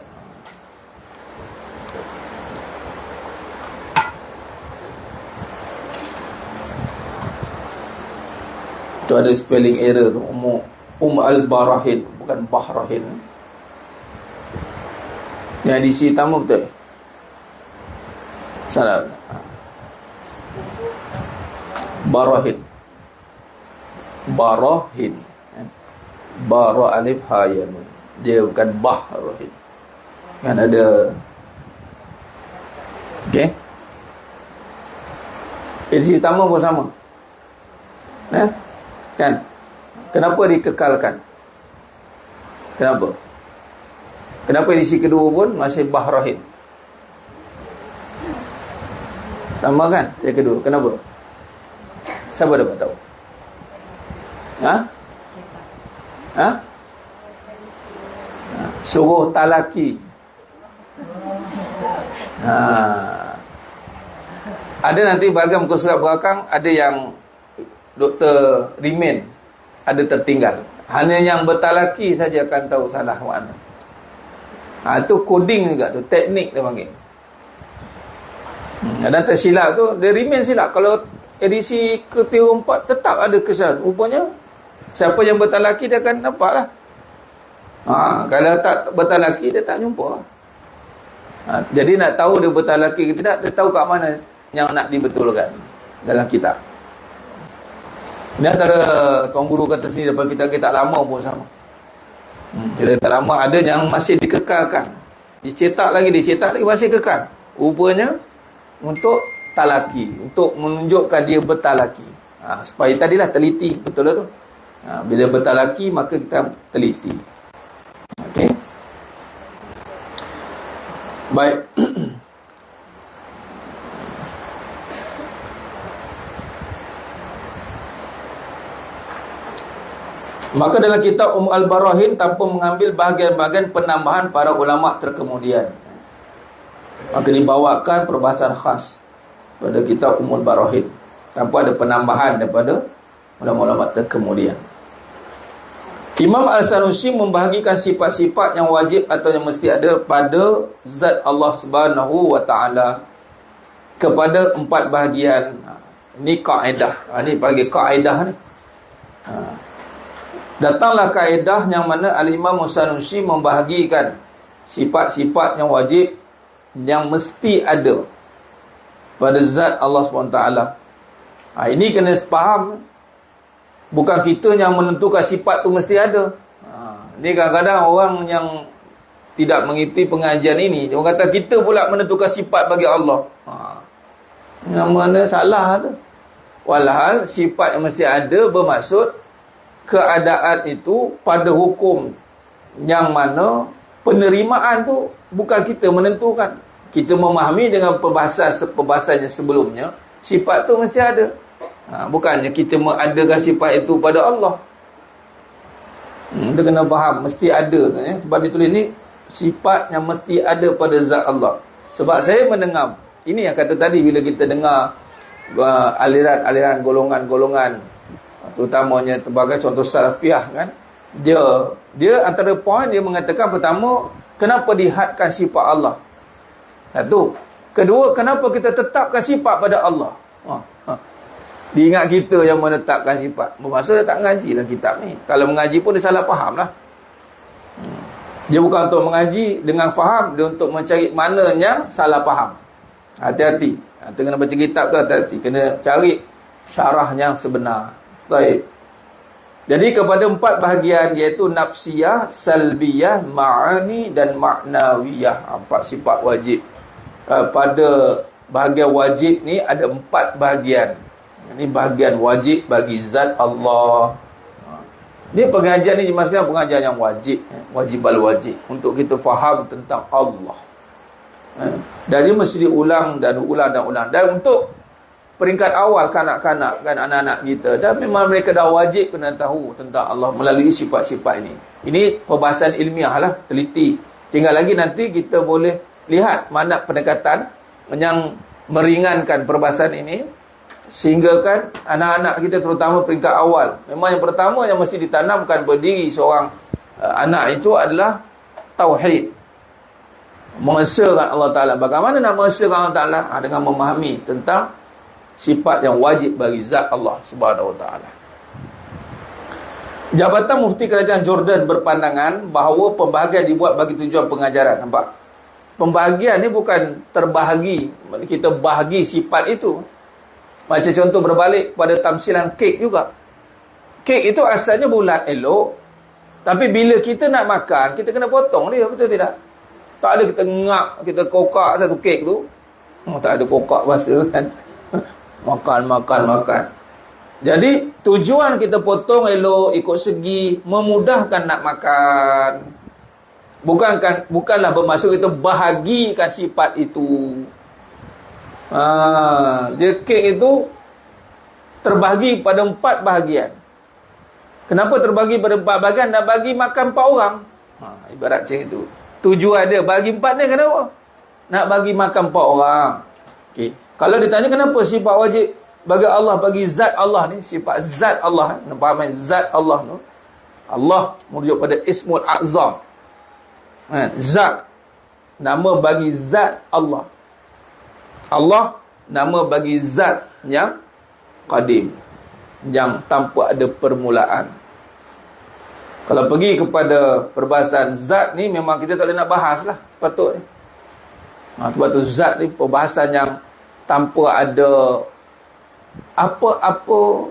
Itu ada spelling error. Al-Barahin, bukan Bahrahin. Yang edisi tamu betul? Salah. Barahin. Barahin. Bara alif ha ya nun. Dia bukan Bahrahin. Kan ada. Okey. Edisi tamu pun sama. Kan? Kenapa dikekalkan? Kenapa? Kenapa edisi kedua pun masih Bahrahin? Sama kan? Saya kedua. Kenapa? Siapa dapat tahu? Suruh talaki. Ada nanti bahagian muka surat belakang, ada yang Dr. Remain, ada tertinggal. Hanya yang bertalaki saja akan tahu salah makna. Itu coding juga tu, teknik dia panggil. Dan tersilap tu, dia Remain silap. Kalau edisi ke-4 tetap ada kesalahan. Rupanya siapa yang bertalaki dia akan nampak lah. Kalau tak bertalaki dia tak jumpa. Jadi nak tahu dia bertalaki ke tidak, dia tahu kat mana yang nak dibetulkan dalam kitab. Ini antara kaum guru kata sini daripada kitab-kitab lama pun sama. Jadi tak lama ada yang masih dikekalkan. Dicetak lagi masih kekal. Rupanya untuk talaki, untuk menunjukkan dia bertalaki. Supaya tadilah teliti, betul lah tu. Bila bertalaki maka kita teliti. Okey. Baik. Maka dalam kitab Al-Barahin tanpa mengambil bahagian-bahagian penambahan para ulama terkemudian, maka dibawakan perbahasan khas pada kitab Al-Barahin tanpa ada penambahan daripada ulama-ulama terkemudian. Imam Al-Sanusi membahagikan sifat-sifat yang wajib atau yang mesti ada pada zat Allah Subhanahu wa taala kepada 4 bahagian. Ni kaedah. Ni bagi kaedah ni. Datanglah kaedah yang mana Al-Imam Al-Sanusi membahagikan sifat-sifat yang wajib yang mesti ada pada zat Allah SWT. Ini kena faham. Bukan kita yang menentukan sifat tu mesti ada. Ni kadang-kadang orang yang tidak mengikuti pengajian ini, dia kata kita pula menentukan sifat bagi Allah. Yang mana salah tu. Walhal sifat yang mesti ada bermaksud keadaan itu pada hukum yang mana penerimaan tu bukan kita menentukan. Kita memahami dengan perbahasan yang sebelumnya, sifat tu mesti ada. Bukannya kita mengadakan sifat itu pada Allah. Kita kena faham mesti ada ya? Sebab ditulis ni sifat yang mesti ada pada zat Allah. Sebab saya mendengar, ini yang kata tadi, bila kita dengar aliran-aliran golongan-golongan, terutamanya sebagai contoh salafiyah kan, dia antara poin dia mengatakan, pertama, kenapa dihadkan sifat Allah? Satu. Kedua, kenapa kita tetapkan sifat pada Allah? Dia ingat kita yang menetapkan sifat. Bermaksud dia tak mengaji lah kitab ni. Kalau mengaji pun dia salah faham lah. Dia bukan untuk mengaji dengan faham, dia untuk mencari mana yang salah faham. Hati-hati. Kena baca kitab tu hati-hati. Kena cari syarah yang sebenar. Baik. Jadi kepada 4 bahagian, iaitu nafsiyah, salbiyah, ma'ani dan ma'nawiyah. 4 sifat wajib. Pada bahagian wajib ni ada 4 bahagian. Ini bahagian wajib bagi zat Allah. Ini pengajian ni dimaksudkan pengajian yang wajib. Wajib al-wajib. Untuk kita faham tentang Allah. Dan dia mesti diulang dan ulang dan ulang. Dan untuk peringkat awal kanak-kanak kan, anak-anak kita, dan memang mereka dah wajib kena tahu tentang Allah melalui sifat-sifat ini. Ini perbahasan ilmiah lah, teliti. Tinggal lagi nanti kita boleh lihat mana pendekatan yang meringankan perbahasan ini, sehingga kan anak-anak kita terutama peringkat awal, memang yang pertama yang mesti ditanamkan berdiri seorang anak itu adalah tauhid, mengesahkan Allah Ta'ala. Bagaimana nak mengesahkan Allah Ta'ala? Dengan memahami tentang sifat yang wajib bagi zat Allah Subhanahu Wa Ta'ala. Jabatan Mufti Kerajaan Jordan berpandangan bahawa pembahagian dibuat bagi tujuan pengajaran. Nampak? Pembahagian ni bukan terbahagi, kita bahagi sifat itu. Macam contoh berbalik pada tamsilan kek juga. Kek itu asalnya bulat elok, tapi bila kita nak makan, kita kena potong dia, betul tidak? Tak ada kita ngak, kita kokak satu kek tu. Tak ada kokak bahasa kan. Makan. Jadi tujuan kita potong elok, ikut segi, memudahkan nak makan. Bukanlah bermaksud kita bahagikan sifat itu. Dia kek itu terbahagi pada 4 bahagian. Kenapa terbahagi pada 4 bahagian? Nak bagi makan 4 orang. Ibarat macam itu. Tujuan dia bagi 4 ni kenapa? Nak bagi makan 4 orang. Okay. Kalau ditanya kenapa sifat wajib bagi Allah, bagi zat Allah ni, sifat zat Allah, nampak main zat Allah tu. Allah merujuk pada Ismul A'zam. Zat, nama bagi zat Allah. Allah, nama bagi zat yang qadim, yang tanpa ada permulaan. Kalau pergi kepada perbahasan zat ni, memang kita tak boleh nak bahas lah sepatutnya. Sebab tu zat ni perbahasan yang tanpa ada apa-apa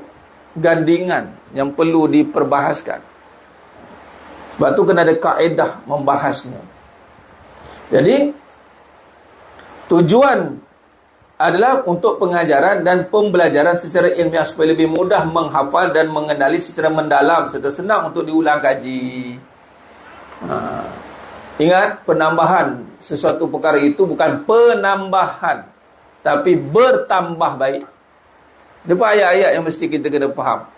gandingan yang perlu diperbahaskan. Sebab tu kena ada kaedah membahasnya. Jadi tujuan adalah untuk pengajaran dan pembelajaran secara ilmiah supaya lebih mudah menghafal dan mengenali secara mendalam serta senang untuk diulang kaji. Ingat, penambahan sesuatu perkara itu bukan penambahan, tapi bertambah baik. Depan ayat-ayat yang mesti kita kena faham.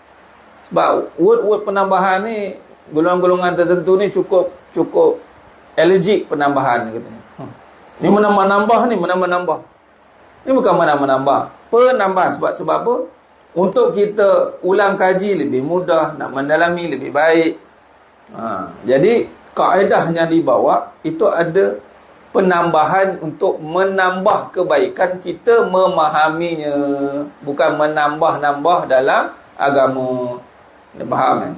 Sebab word-word penambahan ni, golongan-golongan tertentu ni cukup allergic penambahan katanya. Ni menambah-nambah ni, menambah-nambah. Ini bukan menambah-nambah, penambah. Sebab apa? Untuk kita ulang kaji lebih mudah, nak mendalami lebih baik. Jadi kaedah yang dibawa itu ada penambahan untuk menambah kebaikan kita memahaminya, bukan menambah-nambah dalam agama. Anda faham kan?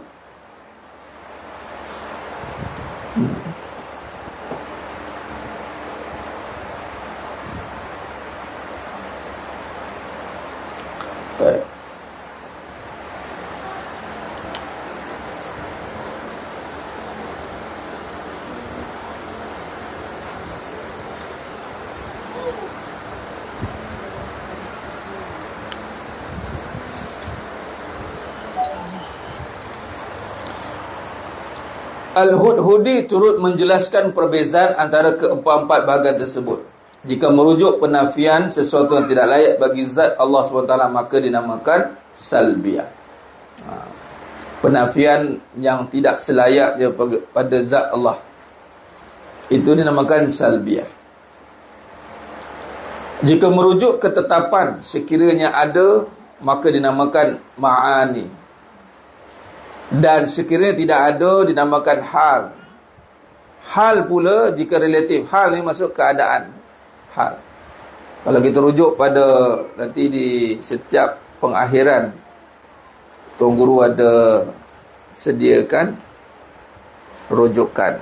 Baik. Al-Hudhudi turut menjelaskan perbezaan antara keempat-empat bahagian tersebut. Jika merujuk penafian sesuatu yang tidak layak bagi zat Allah SWT, maka dinamakan salbiyah. Penafian yang tidak selayaknya pada zat Allah, itu dinamakan salbiyah. Jika merujuk ketetapan sekiranya ada, maka dinamakan ma'ani. Dan sekiranya tidak ada, dinamakan hal. Hal pula jika relatif. Hal ni masuk keadaan. Hal. Kalau kita rujuk pada nanti di setiap pengakhiran, Tuan Guru ada sediakan rujukan.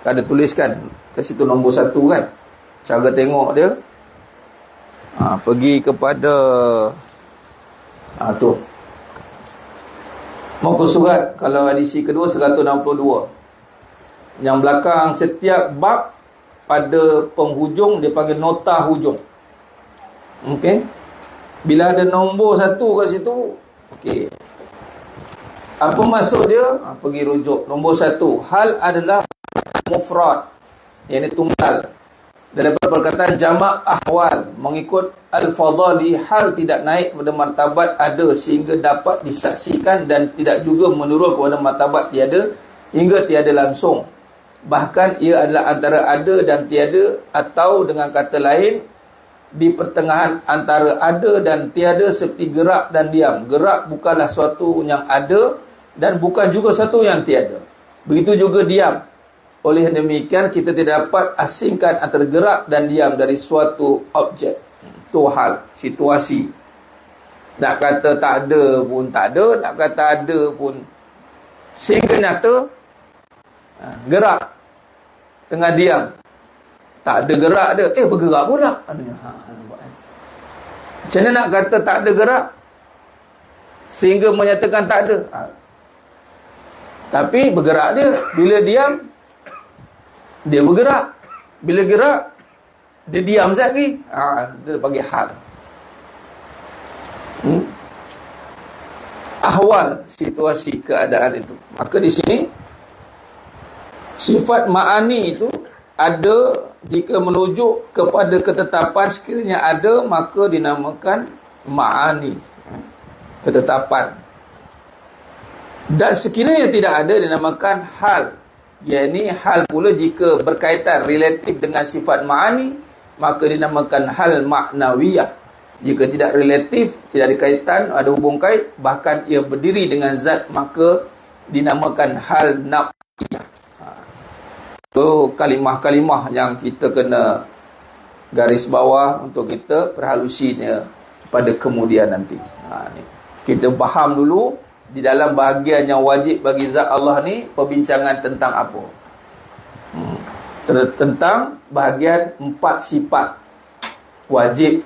Ada tuliskan ke situ nombor 1 kan. Cara tengok dia. Pergi kepada tu. Muka surat kalau edisi kedua 162. Yang belakang setiap bab pada penghujung dia panggil nota hujung. Okey. Bila ada nombor 1 kat situ, okey. Apa maksud dia? Pergi rujuk nombor 1. Hal adalah mufrad, yang ini tunggal. Daripada perkataan jamak ahwal, mengikut al-fadhali, hal tidak naik kepada martabat ada sehingga dapat disaksikan, dan tidak juga menurun kepada martabat tiada hingga tiada langsung. Bahkan ia adalah antara ada dan tiada, atau dengan kata lain, di pertengahan antara ada dan tiada, seperti gerak dan diam. Gerak bukanlah suatu yang ada dan bukan juga satu yang tiada. Begitu juga diam. Oleh demikian, kita tidak dapat asingkan antara gerak dan diam dari suatu objek. Itu hal, situasi. Nak kata tak ada pun tak ada, nak kata ada pun. Sehingga nyata, gerak tengah diam. Tak ada gerak dia, bergerak pula. Macam mana nak kata tak ada gerak sehingga menyatakan tak ada? Tapi bergerak dia. Bila diam, dia bergerak. Bila gerak, dia diam sekejap lagi. Dia panggil hal. Ahwal, situasi, keadaan itu. Maka di sini sifat ma'ani itu ada jika menuju kepada ketetapan. Sekiranya ada, maka dinamakan ma'ani, ketetapan. Dan sekiranya tidak ada, dinamakan hal. Yakni hal pula jika berkaitan relatif dengan sifat ma'ani, maka dinamakan hal maknawiyah. Jika tidak relatif, tidak ada kaitan, ada hubung kait, bahkan ia berdiri dengan zat, maka dinamakan hal nafsiyah. Itu kalimah-kalimah yang kita kena garis bawah untuk kita perhalusinya pada kemudian nanti. Kita faham dulu di dalam bahagian yang wajib bagi zat Allah ni, perbincangan tentang apa? Tentang bahagian 4 sifat wajib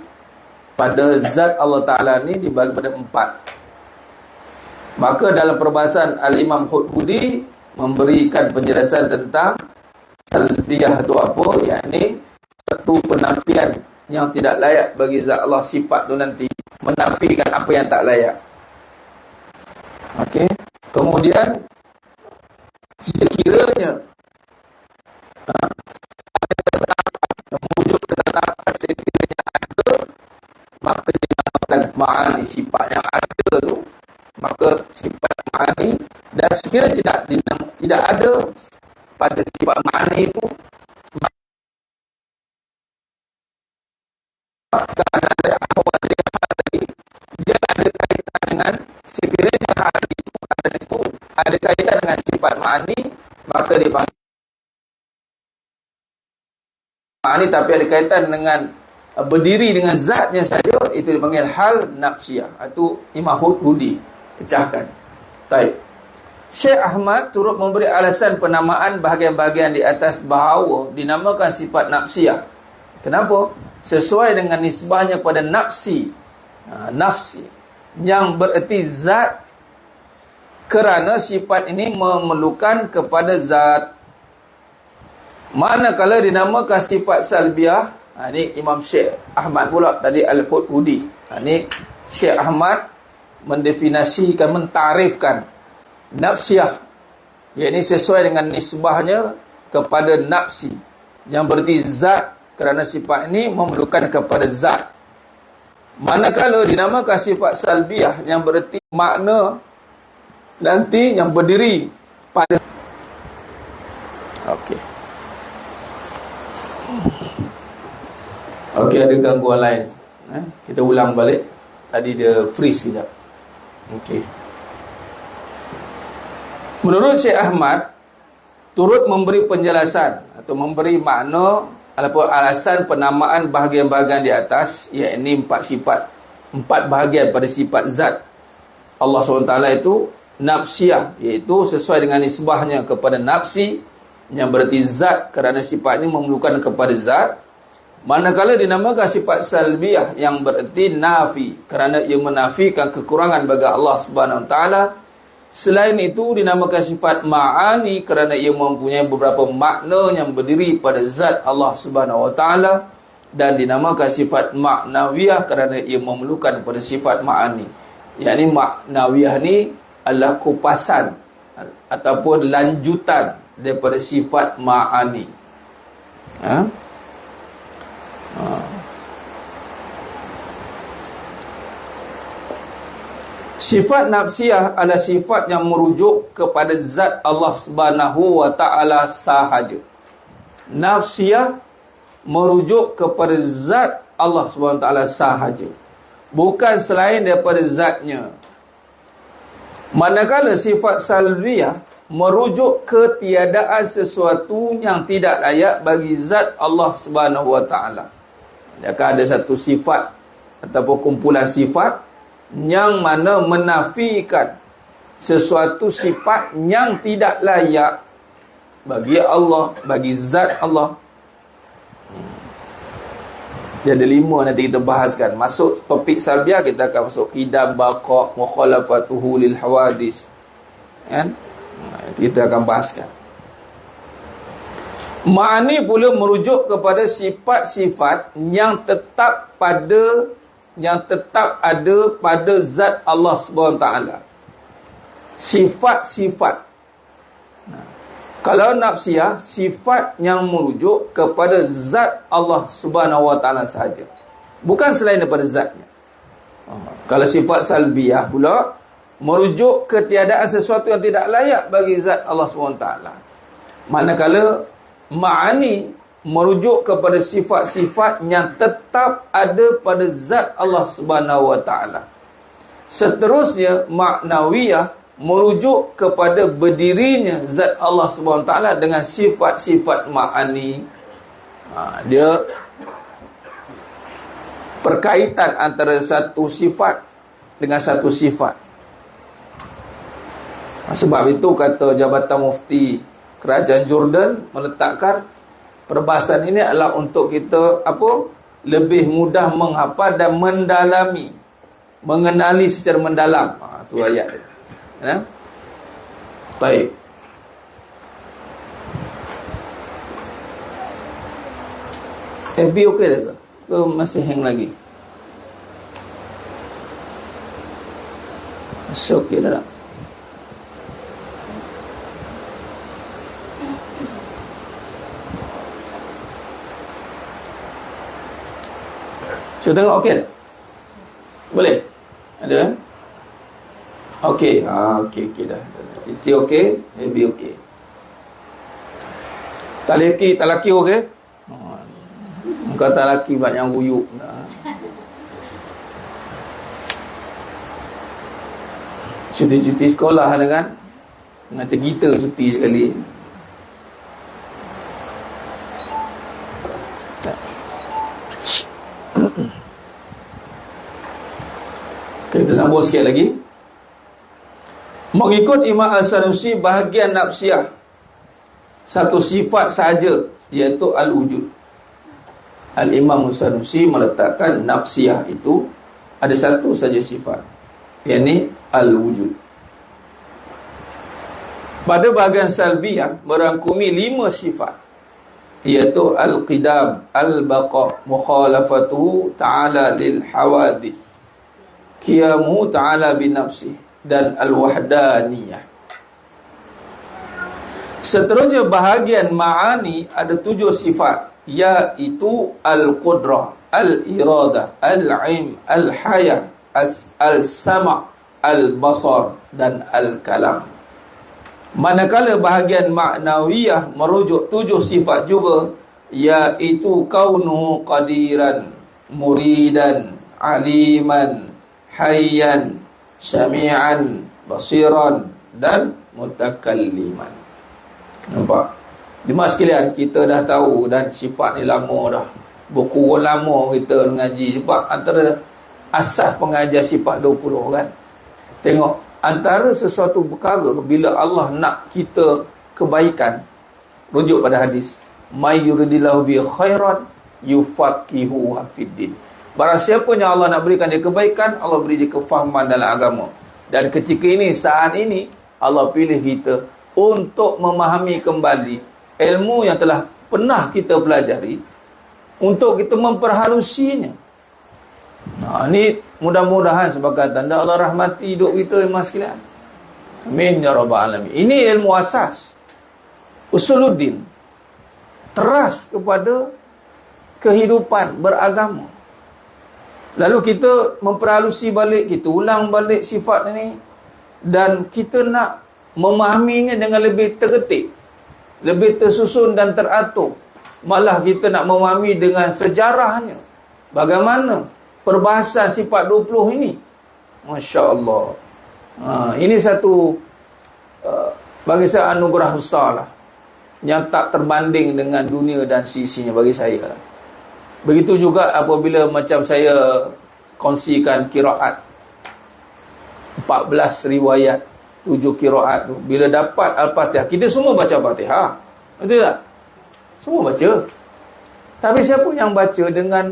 pada zat Allah Ta'ala ni dibagi pada 4. Maka dalam perbahasan Al-Imam Hudhudi memberikan penjelasan tentang salbiyah itu apa, yakni satu penafian yang tidak layak bagi zat Allah. Sifat tu nanti menafikan apa yang tak layak. Okey. Kemudian sekiranya merujuk ketetapan, sekiranya ada, maka dinamakan ma'ani, sifat yang ada tu, maka sifat ma'ani. Dan sekiranya tidak ada pada sifat ma'ani itu, maka ada ahwal dia ada kaitan dengan, sekiranya hal itu ada kaitan dengan sifat ma'ani, maka dipanggil ma'ani, tapi ada kaitan dengan berdiri dengan zatnya saja, itu dipanggil hal nafsiyah. Itu Imam Hudhudi pecahkan. Baik. Syekh Ahmad turut memberi alasan penamaan bahagian-bahagian di atas bahawa dinamakan sifat nafsiyah. Kenapa? Sesuai dengan nisbahnya pada nafsi. Nafsi yang bererti zat, kerana sifat ini memerlukan kepada zat. Manakala dinamakan sifat salbiyah, ini Imam Syekh Ahmad pula tadi Al-Hudhudi. Ini Syekh Ahmad mendefinisikan, mentarifkan nafsiyah yakni sesuai dengan nisbahnya kepada nafsi, yang berarti zat, kerana sifat ini memerlukan kepada zat. Manakala dinamakan sifat salbiyah, yang berarti makna nanti yang berdiri pada. Okey. Okey, ada gangguan lain. Kita ulang balik. Tadi dia freeze sekejap. Okey. Menurut Syekh Ahmad, turut memberi penjelasan atau memberi makna ataupun alasan penamaan bahagian-bahagian di atas, iaitu 4 sifat, 4 bahagian pada sifat zat Allah SWT itu nafsiyah, iaitu sesuai dengan nisbahnya kepada nafsi, yang berarti zat, kerana sifat ini memerlukan kepada zat. Manakala dinamakan sifat salbiyah, yang berarti nafi, kerana ia menafikan kekurangan bagi Allah Subhanahu Wa Taala. Selain itu dinamakan sifat ma'ani, kerana ia mempunyai beberapa makna yang berdiri pada zat Allah Subhanahu Wa Taala. Dan dinamakan sifat ma'nawiyah, kerana ia memerlukan pada sifat ma'ani. Yakni ma'nawiyah ni adalah kupasan ataupun lanjutan daripada sifat ma'ani. Sifat nafsiyah adalah sifat yang merujuk kepada zat Allah Subhanahu Wa Taala sahaja. Nafsiyah merujuk kepada zat Allah Subhanahu Wa Taala sahaja, bukan selain daripada zatnya. Manakala sifat salbiyah merujuk ketiadaan sesuatu yang tidak layak bagi zat Allah Subhanahu Wa Taala. Akan ada satu sifat ataupun kumpulan sifat yang mana menafikan sesuatu sifat yang tidak layak bagi Allah, bagi zat Allah. Dia ada 5 nanti kita bahaskan. Masuk topik salbiah, kita akan masuk qidam, baqa, mukhalafatuhu lil hawadis. Kan? Kita akan bahaskan. Ma'ani pula merujuk kepada sifat-sifat yang tetap ada pada zat Allah Subhanahu Wa Taala. Sifat-sifat. Kalau nafsiyah, sifat yang merujuk kepada zat Allah Subhanahu Wa Taala sahaja, bukan selain daripada zatnya. Kalau sifat salbiyah pula merujuk ketiadaan sesuatu yang tidak layak bagi zat Allah Subhanahu Wa Taala. Manakala ma'ani merujuk kepada sifat-sifat yang tetap ada pada zat Allah Subhanahu Wa Taala. Seterusnya ma'nawiyah merujuk kepada berdirinya zat Allah Subhanahu Wa Taala dengan sifat-sifat ma'ani. Dia perkaitan antara satu sifat dengan satu sifat. Sebab itu kata Jabatan Mufti Kerajaan Jordan meletakkan perbahasan ini adalah untuk kita lebih mudah menghafal dan mendalami, mengenali secara mendalam. Itu ayat dia. Baik. FB okey tak ke? Ke masih hang lagi? Masih okey dah tak? Cuba tengok okey tak? Boleh? Ada? Okey. Okey dah. Itu okey, maybe okey. Tak laki okey? Muka tak laki banyak wuyuk. Cuti sekolah ada kan? Nanti kita cuti sekali. Kita sambung sikit lagi. Mengikut Imam Al-Sanusi, bahagian nafsiyah satu sifat sahaja, iaitu al-wujud. Al-Imam Al-Sanusi meletakkan nafsiyah itu ada satu saja sifat, yakni al-wujud. Pada bahagian salbiyah merangkumi 5 sifat, iaitu al-qidam, al-baqa, mukhalafatuhu ta'ala lil hawadith, qiyamu ta'ala binafsih, dan al-wahdaniyah. Seterusnya bahagian ma'ani ada 7 sifat, iaitu al-qudrah, al-iradah, al-ilm, al-haya, al-sama', al-basar dan al-kalam. Manakala bahagian ma'nawiyah merujuk 7 sifat juga, iaitu kaunuhu qadiran, muridan, aliman, hayyan, syami'an, basiran dan mutakalliman. Nampak? Jemaah sekalian, kita dah tahu dan sifat ni lama dah. Buku lama kita mengaji sebab antara asas pengajar sifat 20 kan. Tengok, antara sesuatu perkara bila Allah nak kita kebaikan, rujuk pada hadis, may yuridillahu bi khairan yufaqihu fiddin. Barang siapa yang Allah nak berikan dia kebaikan, Allah beri dia kefahaman dalam agama. Dan ketika ini, saat ini, Allah pilih kita untuk memahami kembali ilmu yang telah pernah kita pelajari, untuk kita memperhalusinya. Ini mudah-mudahan sebagai tanda Allah rahmati hidup kita, jemaah sekalian. Amin ya rabbal alamin. Ini ilmu asas, usuluddin, teras kepada kehidupan beragama. Lalu kita memperhalusi balik, kita ulang balik sifat ini, dan kita nak memahaminya dengan lebih terketik, lebih tersusun dan teratur. Malah kita nak memahami dengan sejarahnya, bagaimana perbahasan sifat 20 ini. Masya Allah. Ini satu bagi saya anugerah besar lah, yang tak terbanding dengan dunia dan sisinya bagi saya lah. Begitu juga apabila macam saya kongsikan qiraat 14 riwayat, 7 qiraat tu, bila dapat Al-Fatihah, kita semua baca Al-Fatihah, betul tak? Semua baca. Tapi siapa yang baca dengan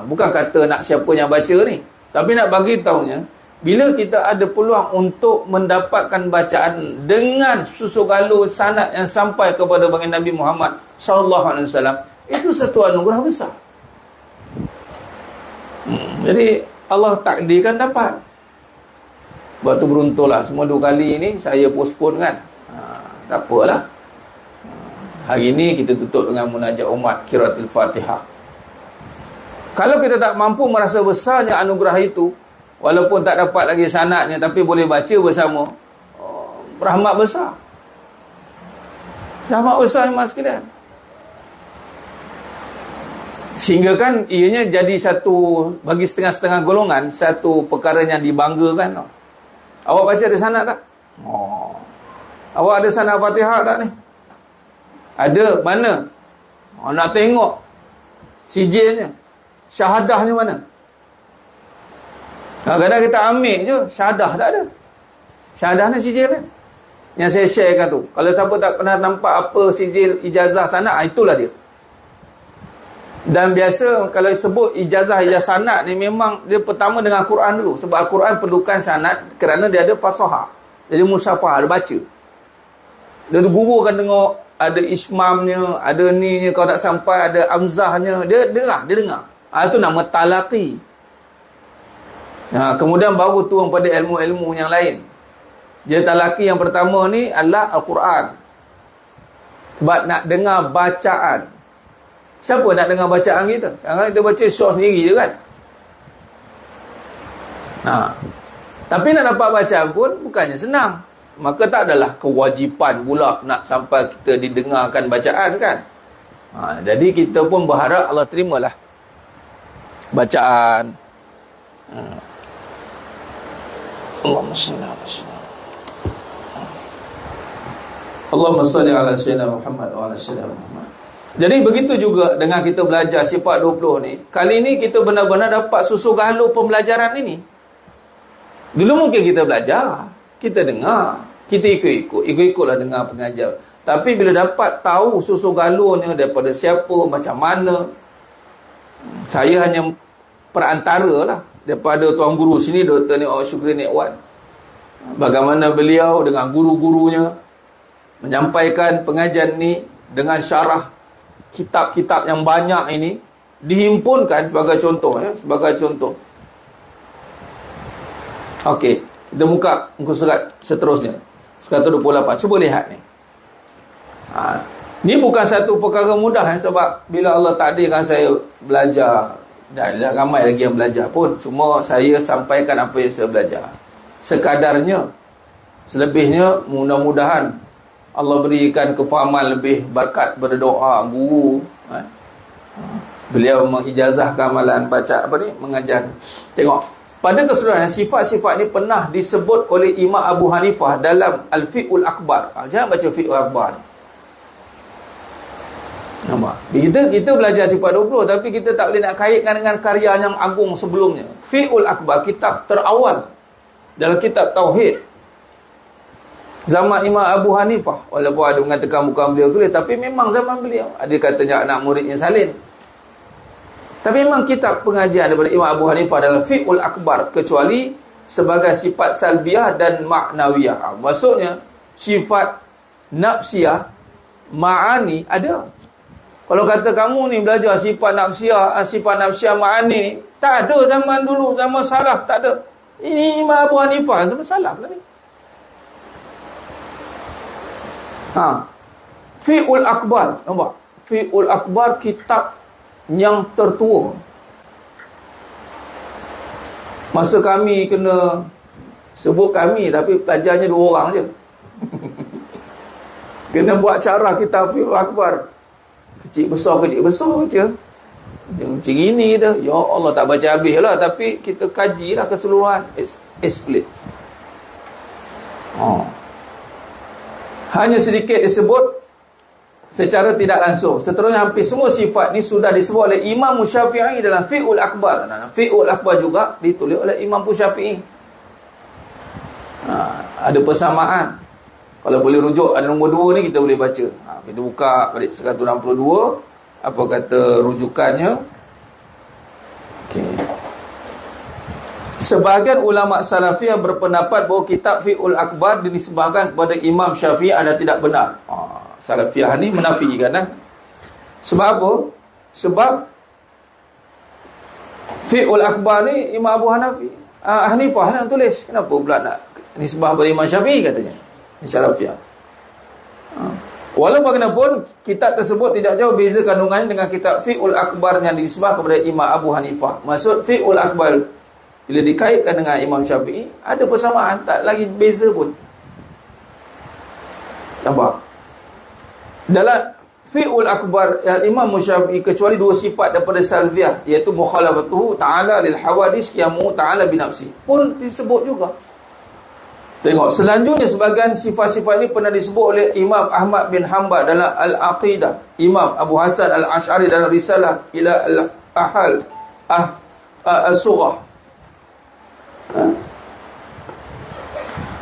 bukan kata nak siapa yang baca ni, tapi nak bagi tahunya, bila kita ada peluang untuk mendapatkan bacaan dengan susu galur sanad yang sampai kepada baginda Nabi Muhammad SAW, itu satu anugerah besar. Jadi Allah takdirkan dapat. Sebab tu beruntunglah, semua 2 kali ni saya postpone kan. Tak apalah. Hari ni kita tutup dengan munajat umat qiraatul Fatihah. Kalau kita tak mampu merasa besarnya anugerah itu, walaupun tak dapat lagi sanadnya, tapi boleh baca bersama, rahmat besar. Rahmat besar, jemaah sekalian. Sehingga kan ianya jadi satu, bagi setengah-setengah golongan, satu perkara yang dibanggakan tau. Awak baca ada sanad tak? Awak ada sanad Fatihah tak ni? Ada. Mana? Nak tengok sijilnya, syahadahnya mana? Kadang-kadang kita ambil je, syahadah tak ada. Syahadah ni sijil kan, yang saya sharekan tu. Kalau siapa tak pernah nampak apa sijil ijazah sanad, itulah dia. Dan biasa kalau sebut ijazah sanad ni, memang dia pertama dengan Quran dulu. Sebab Al-Quran perlukan sanad kerana dia ada fasahah. Jadi musyafah, ada baca. Dia guru akan tengok, ada ismamnya, ada ni, kalau tak sampai ada amzahnya, dia dengar. Itu nama talaqi. Kemudian baru turun pada ilmu-ilmu yang lain. Jadi talaqi yang pertama ni adalah Al-Quran. Sebab nak dengar bacaan. Siapa nak dengar bacaan kita? Kadang-kadang kita baca syok sendiri je kan. Tapi nak dapat bacaan pun bukannya senang. Maka tak adalah kewajipan pula nak sampai kita didengarkan bacaan kan. Jadi kita pun berharap Allah terimalah bacaan. Allahumma salli ala sayyidina Allahumma salli ala sayyidina Muhammad wa ala sayyidina Muhammad. Jadi begitu juga dengan kita belajar sifat 20 ni. Kali ni kita benar-benar dapat susu galur pembelajaran ini. Dulu mungkin kita belajar, kita dengar, kita ikutlah dengar pengajar. Tapi bila dapat tahu susu galurnya daripada siapa, macam mana, saya hanya perantara lah daripada tuan guru sini, Dr. Ni'mat Syukri Ni'wan. Bagaimana beliau dengan guru-gurunya menyampaikan pengajian ni dengan syarah kitab-kitab yang banyak ini, dihimpunkan sebagai contoh sebagai contoh. Okey, kita buka muka surat seterusnya, surat 28. Cuba lihat ni. Ni bukan satu perkara mudah sebab bila Allah takdirkan saya belajar, dan ramai lagi yang belajar pun, cuma saya sampaikan apa yang saya belajar sekadarnya. Selebihnya mudah-mudahan Allah berikan kefahaman lebih, berkat berdoa guru. Beliau mengijazahkan amalan baca mengajar. Tengok, pada keseluruhan sifat-sifat ni pernah disebut oleh Imam Abu Hanifah dalam Al-Fiqhul Akbar. Jangan baca Fiqhul Akbar. Nampak? Kita belajar sifat 20, tapi kita tak boleh nak kaitkan dengan karya yang agung sebelumnya. Fiqhul Akbar, kitab terawal dalam kitab Tauhid zaman Imam Abu Hanifah. Walaupun ada mengatakan bukan beliau tulis, tapi memang zaman beliau. Ada katanya anak muridnya salin. Tapi memang kitab pengajian daripada Imam Abu Hanifah dalam Fiqhul Akbar, kecuali sebagai sifat salbiah dan maknawiyah. Maksudnya sifat nafsiyah, ma'ani ada. Kalau kata kamu ni belajar sifat nafsiyah ma'ani, tak ada zaman dulu, zaman salaf tak ada. Ini Imam Abu Hanifah zaman salaf lah ni. Fiqhul Akbar, nampak? Fiqhul Akbar kitab yang tertua. Masa kami kena sebut kami, tapi pelajarnya 2 orang je. Kena buat syarah kitab Fiqhul Akbar. Kecil besar je. Macam ini dah. Ya Allah, tak baca habis lah, tapi kita kajilah keseluruhan. Explain. Hanya sedikit disebut secara tidak langsung. Seterusnya hampir semua sifat ni sudah disebut oleh Imam Syafi'i dalam Fiqhul Akbar. Fiqhul Akbar juga ditulis oleh Imam Syafi'i. Ada persamaan. Kalau boleh rujuk ada nombor 2 ni, kita boleh baca. Kita buka balik 162, apa kata rujukannya. Okey. Sebahagian ulama salafiyah berpendapat bahawa kitab Fiqhul Akbar dinisbahkan kepada Imam Syafi'i ada tidak benar. Salafiyah ni menafikan. Sebab apa? Sebab Fiqhul Akbar ni Imam Abu Hanifah nak tulis. Kenapa pula nak nisbah kepada Imam Syafi'i katanya? Salafiyah. Walau bagaimanapun, kitab tersebut tidak jauh beza kandungannya dengan kitab Fiqhul Akbar yang dinisbah kepada Imam Abu Hanifah. Maksud Fiqhul Akbar bila dikaitkan dengan Imam Syafi'i, ada persamaan, tak lagi beza pun. Nampak? Dalam Fiqhul Akbar Imam Syafi'i, kecuali 2 sifat daripada salbiyah, iaitu mukhalafatuhu ta'ala lil hawadis qiyamu ta'ala binafsi, pun disebut juga. Tengok, selanjutnya sebagian sifat-sifat ini pernah disebut oleh Imam Ahmad bin Hanbal dalam Al-Aqidah, Imam Abu Hasan Al-Ash'ari dalam Risalah ila Al-Ahal Al-Sughah,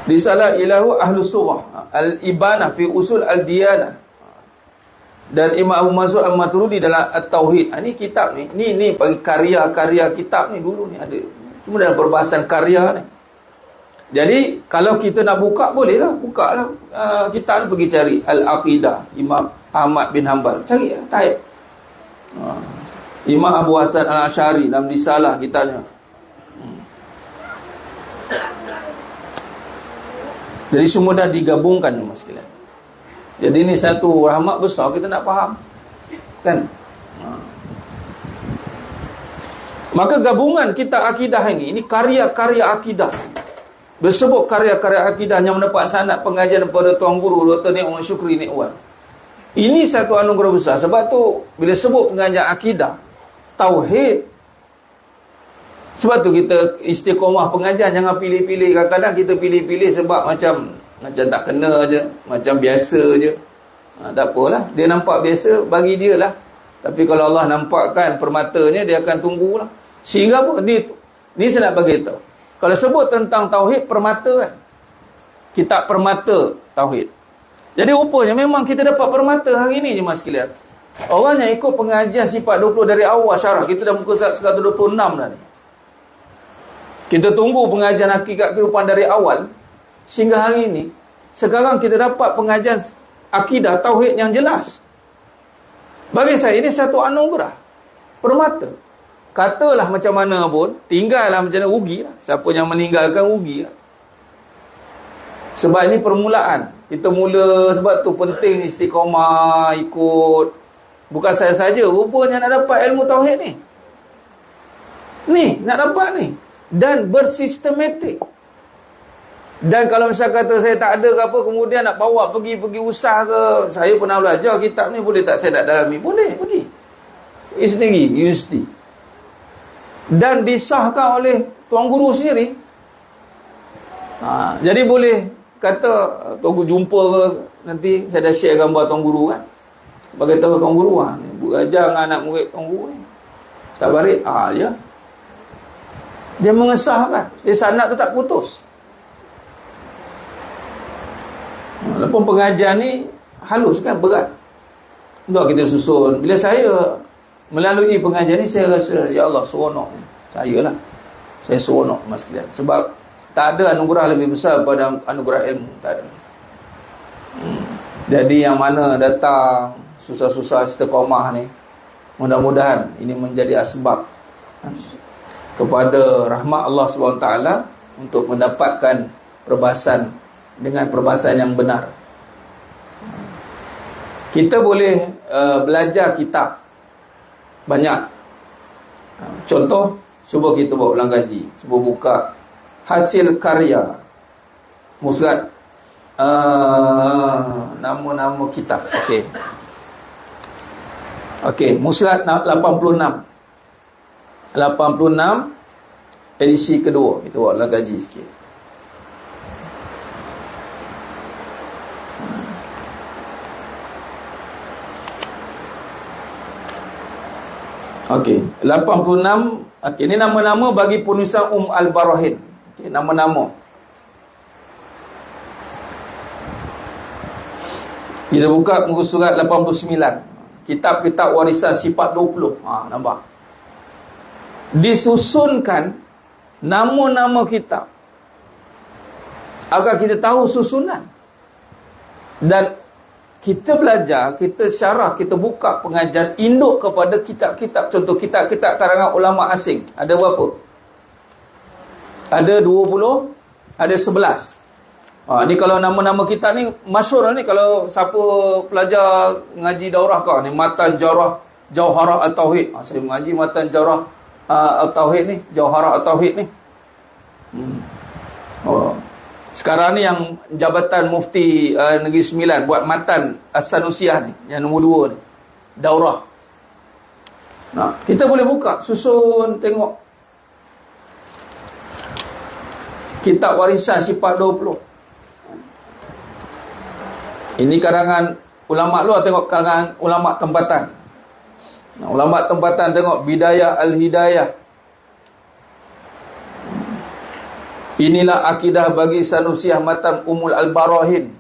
Risalah ilahu Ahlus Sughah, Al-Ibanah fi Usul Al-Diyanah, dan Imam Abu Mansur Al-Maturidi dalam At-Tauhid. Ini kitab ni bagi karya-karya kitab ni dulu ni ada. Semua dalam perbahasan karya ni. Jadi kalau kita nak buka, bolehlah bukalah kitab ni, pergi cari Al-Aqidah Imam Ahmad bin Hanbal, cari lah, type Imam Abu Hasan Al-Ash'ari dalam Risalah kitabnya. Jadi semua dah digabungkan mas sekalian. Jadi ini satu rahmat besar kita nak faham, kan? Maka gabungan kitab akidah ini karya-karya akidah. Bersebut karya-karya akidah yang mendapat sanad pengajian daripada Tuan Guru Dr. Ni'mat Syukri Ni'wan. Ini satu anugerah besar. Sebab tu bila sebut pengajian akidah, tauhid, sebab tu kita istiqomah pengajian, jangan pilih-pilih. Kadang-kadang kita pilih-pilih sebab macam tak kena je, macam biasa je. Tak apalah, dia nampak biasa, bagi dia lah. Tapi kalau Allah nampakkan permatanya, dia akan tunggulah. Sehingga apa? Ni saya nak bagi tahu. Kalau sebut tentang tauhid, permata kan, kitab permata tauhid. Jadi rupanya memang kita dapat permata hari ni je mas sekalian. Orang yang ikut pengajian sifat 20 dari awal syarah, kita dah muka 126 dah ni. Kita tunggu pengajian hakikat kehidupan dari awal sehingga hari ini. Sekarang kita dapat pengajian akidah tauhid yang jelas. Bagi saya ini satu anugerah, permata. Katalah macam mana pun, tinggallah macam mana, rugi lah. Siapa yang meninggalkan rugi lah. Sebab ini permulaan. Kita mula, sebab tu penting istiqamah, ikut. Bukan saya saja, rupanya nak dapat ilmu tauhid ni. Ni, nak dapat ni. Dan bersistematik. Dan kalau misalnya kata saya tak ada ke apa, kemudian nak bawa pergi usah ke, saya pernah belajar kitab ni, boleh tak saya nak dalami? Boleh, pergi. Sendiri, universiti. Dan disahkan oleh tuan guru sendiri. Jadi boleh kata tuan guru jumpa ke, nanti saya dah share gambar tuan guru kan. Bagi tahu tuan guru belajar dengan anak murid tuan guru ni. Tak barik, ya. Dia mengesahkan. Dia sanad tu tak putus. Walaupun pengajian ni halus kan, berat. Untuk kita susun. Bila saya melalui pengajian ni, saya rasa, ya Allah, seronok. Saya lah. Saya seronok mas sekalian. Sebab tak ada anugerah lebih besar daripada anugerah ilmu. Tak ada. Jadi yang mana datang susah-susah istiqamah ni, mudah-mudahan ini menjadi asbab kepada rahmat Allah SWT untuk mendapatkan perbahasan dengan perbahasan yang benar. Kita boleh belajar kitab banyak. Contoh, cuba kita buat ulang kaji. Cuba buka hasil karya Musnad, nama-nama kitab. Okey, Musnad 86 edisi kedua. Kita buat ulang kaji sikit. Okey, 86. Okey, ini nama-nama bagi penulisan Al-Barahin. Okey, nama-nama. Kita buka muka surat 89. Kitab-kitab warisan sifat 20. Nampak? Disusunkan nama-nama kitab agar kita tahu susunan. Dan kita belajar, kita syarah, kita buka pengajian induk kepada kitab-kitab. Contoh kitab-kitab karangan ulama asing. Ada berapa? Ada 20, ada 11. Ni kalau nama-nama kitab ni masyhur ni, kalau siapa pelajar ngaji daurah kau ni, Matan Jauharah At-Tauhid. Saya mengaji Matan Jauharah At-Tauhid ni, Jauharah At-Tauhid ni. Sekarang ni yang Jabatan Mufti Negeri Sembilan buat Matan As-Sanusiah ni, yang nombor 2 ni, daurah. Kita boleh buka, susun, tengok kitab warisan sifat 20. Ini karangan ulama luar, tengok karangan ulama tempatan. Ulama tempatan tengok Bidayah Al-Hidayah. Inilah akidah bagi Sanusiah Matan Umul Al-Barahin.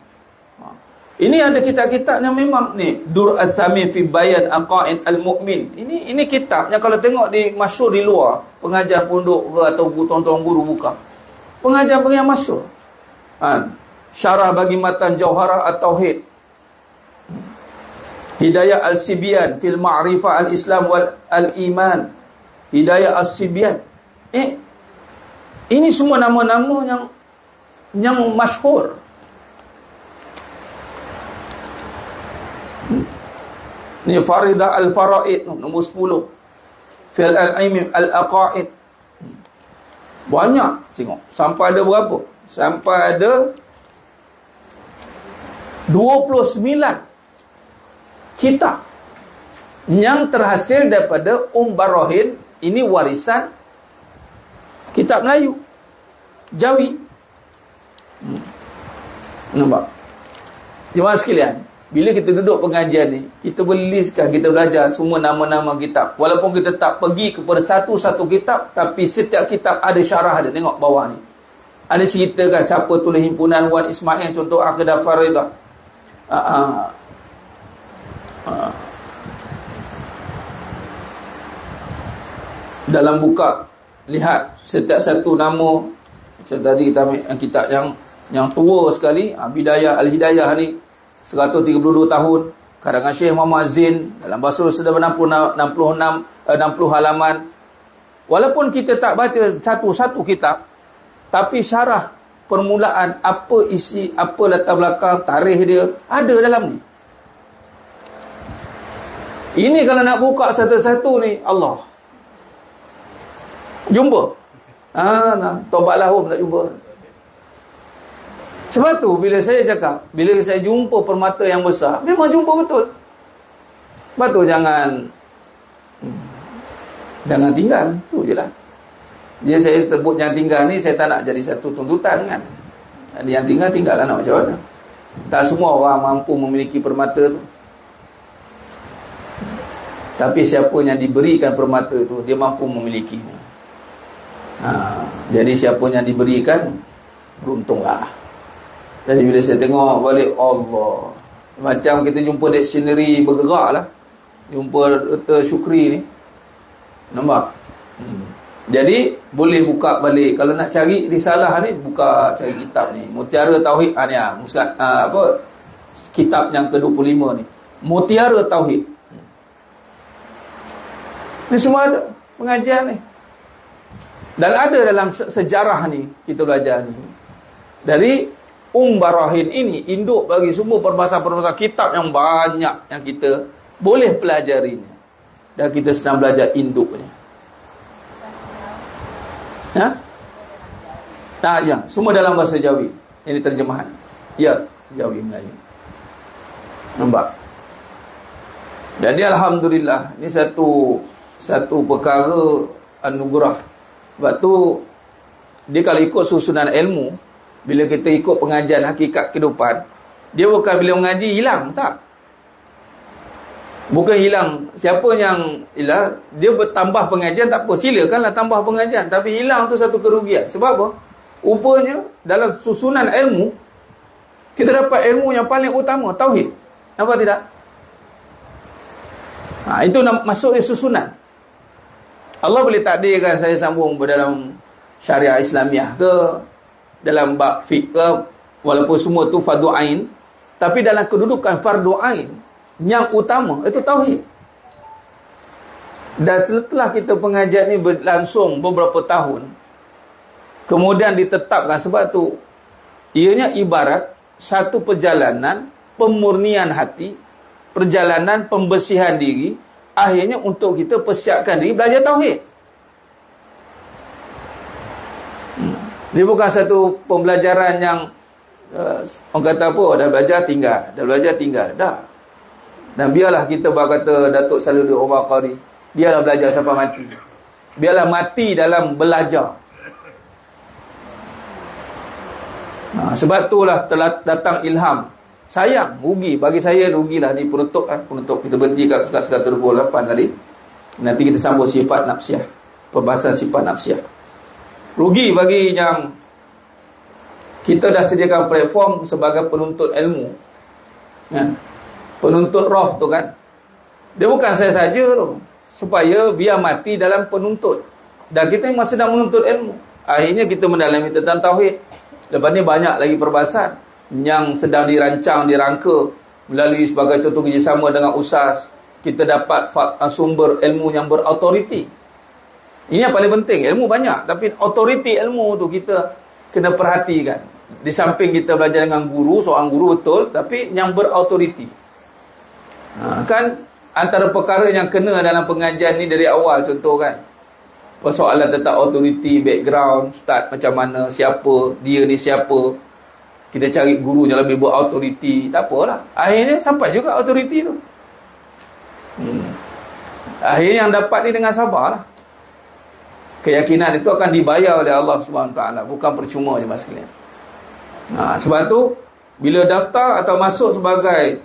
Ini ada kitab-kitab yang memang ni, Dur As-Sami fi Bayan Aqaid Al-Mu'min. Ini kitab yang kalau tengok di masyhur di luar, pengajar pondok ke atau tuan-tuan guru buka. Pengajar-pengajar masyhur. Syarah bagi Matan Jauharah At-Tauhid. Hidayah Al-Sibyan fil Ma'rifah Al-Islam wal Al-Iman. Hidayah Al-Sibyan. Ini semua nama-nama yang masyhur. Ni Faridah Al-Faraid nombor 10. Fil Al-Aimim Al-Aqaid. Banyak tengok. Sampai ada berapa? Sampai ada 29 kitab yang terhasil daripada Barahin. Ini warisan kitab Melayu, Jawi. Nampak? Jemaah sekalian, bila kita duduk pengajian ni, kita boleh listkan, kita belajar semua nama-nama kitab. Walaupun kita tak pergi kepada satu-satu kitab, tapi setiap kitab ada syarah dia. Tengok bawah ni, ada ceritakan siapa tulis himpunan Wan Ismail, contoh Aqidah Faridah. Dalam buka, lihat setiap satu nama. Macam tadi kita ambil kitab yang tua sekali, Bidayah Al-Hidayah ni 132 tahun, karangan Syekh Muhammad Zain, dalam bahasa sudah 60 halaman. Walaupun kita tak baca satu-satu kitab, tapi syarah permulaan, apa isi, apa latar belakang, tarikh dia, ada dalam ni. Ini kalau nak buka satu-satu ni, Allah. Jumpa. Tobatlah tak jumpa. Sebab tu bila saya cakap, bila saya jumpa permata yang besar, memang jumpa betul. Sebab tu jangan tinggal, tu je lah. Dia saya sebut yang tinggal ni, saya tak nak jadi satu tuntutan kan. Yang tinggal lah, nak macam mana. Tak semua orang mampu memiliki permata tu. Tapi siapa yang diberikan permata tu, dia mampu memilikinya. Jadi siapa yang diberikan, beruntunglah. Jadi bila saya tengok balik, Allah, macam kita jumpa dictionary bergerak lah, jumpa Dr. Syukri ni, nampak? Jadi boleh buka balik. Kalau nak cari risalah ni, buka cari kitab ni, Mutiara Tauhid ni, kitab yang ke-25 ni, Mutiara Tauhid. Ni semua ada pengajian ni. Dan ada dalam sejarah ni, kita belajar ni, dari Barahin ini, induk bagi semua perbahasan-perbahasan kitab yang banyak yang kita boleh pelajari ni. Dan kita sedang belajar induknya. Ya, semua dalam bahasa Jawi. Ini terjemahan. Ya, Jawi Melayu. Nampak? Jadi alhamdulillah, ini satu perkara anugerah. Sebab tu dia kalau ikut susunan ilmu, bila kita ikut pengajian hakikat kehidupan, dia bukan bila mengaji hilang, tak. Bukan hilang. Siapa yang hilang, dia bertambah pengajian, tak apa, silakanlah tambah pengajian. Tapi hilang tu satu kerugian. Sebab apa? Rupanya dalam susunan ilmu, kita dapat ilmu yang paling utama, tauhid. Nampak tidak? Itu masuk di susunan. Allah boleh takdirkan saya sambung dalam syariah Islamiah ke, dalam bab fiqh ke, walaupun semua tu fardu ain, tapi dalam kedudukan fardu ain yang utama itu tauhid. Dan setelah kita pengajian ni berlangsung beberapa tahun, kemudian ditetapkan, sebab tu ianya ibarat satu perjalanan pemurnian hati, perjalanan pembersihan diri, akhirnya untuk kita persiapkan diri belajar tauhid. Dia bukan satu pembelajaran yang orang kata apa, dah belajar tinggal, dah. Dan biarlah kita berkata Datuk Salihuddin Omar Qari, biarlah belajar sampai mati. Biarlah mati dalam belajar. Sebab itulah telah datang ilham. Sayang, rugi. Bagi saya rugilah ni penutup kita berhenti kat Ustaz 128 tadi. Nanti kita sambung sifat nafsiah, pembahasan sifat nafsiah. Rugi bagi yang kita dah sediakan platform sebagai penuntut ilmu, penuntut roh tu kan. Dia bukan saya saja tu, supaya biar mati dalam penuntut. Dan kita memang sedang menuntut ilmu. Akhirnya kita mendalami tentang tauhid. Lepas ni banyak lagi perbahasan yang sedang dirancang, dirangka melalui sebagai contoh kerjasama dengan USAS. Kita dapat sumber ilmu yang berautoriti. Ini yang paling penting. Ilmu banyak, tapi autoriti ilmu tu kita kena perhatikan. Di samping kita belajar dengan guru, seorang guru betul, tapi yang berautoriti. Kan antara perkara yang kena dalam pengajian ni dari awal, contoh kan, persoalan tentang autoriti, background, start macam mana, siapa, dia ni siapa. Kita cari guru yang lebih berautoriti, tak apalah. Akhirnya sampai juga autoriti tu. Akhirnya yang dapat ni dengan sabarlah. Keyakinan itu akan dibayar oleh Allah SWT, bukan percuma je mas sekalian. Sebab tu bila daftar atau masuk sebagai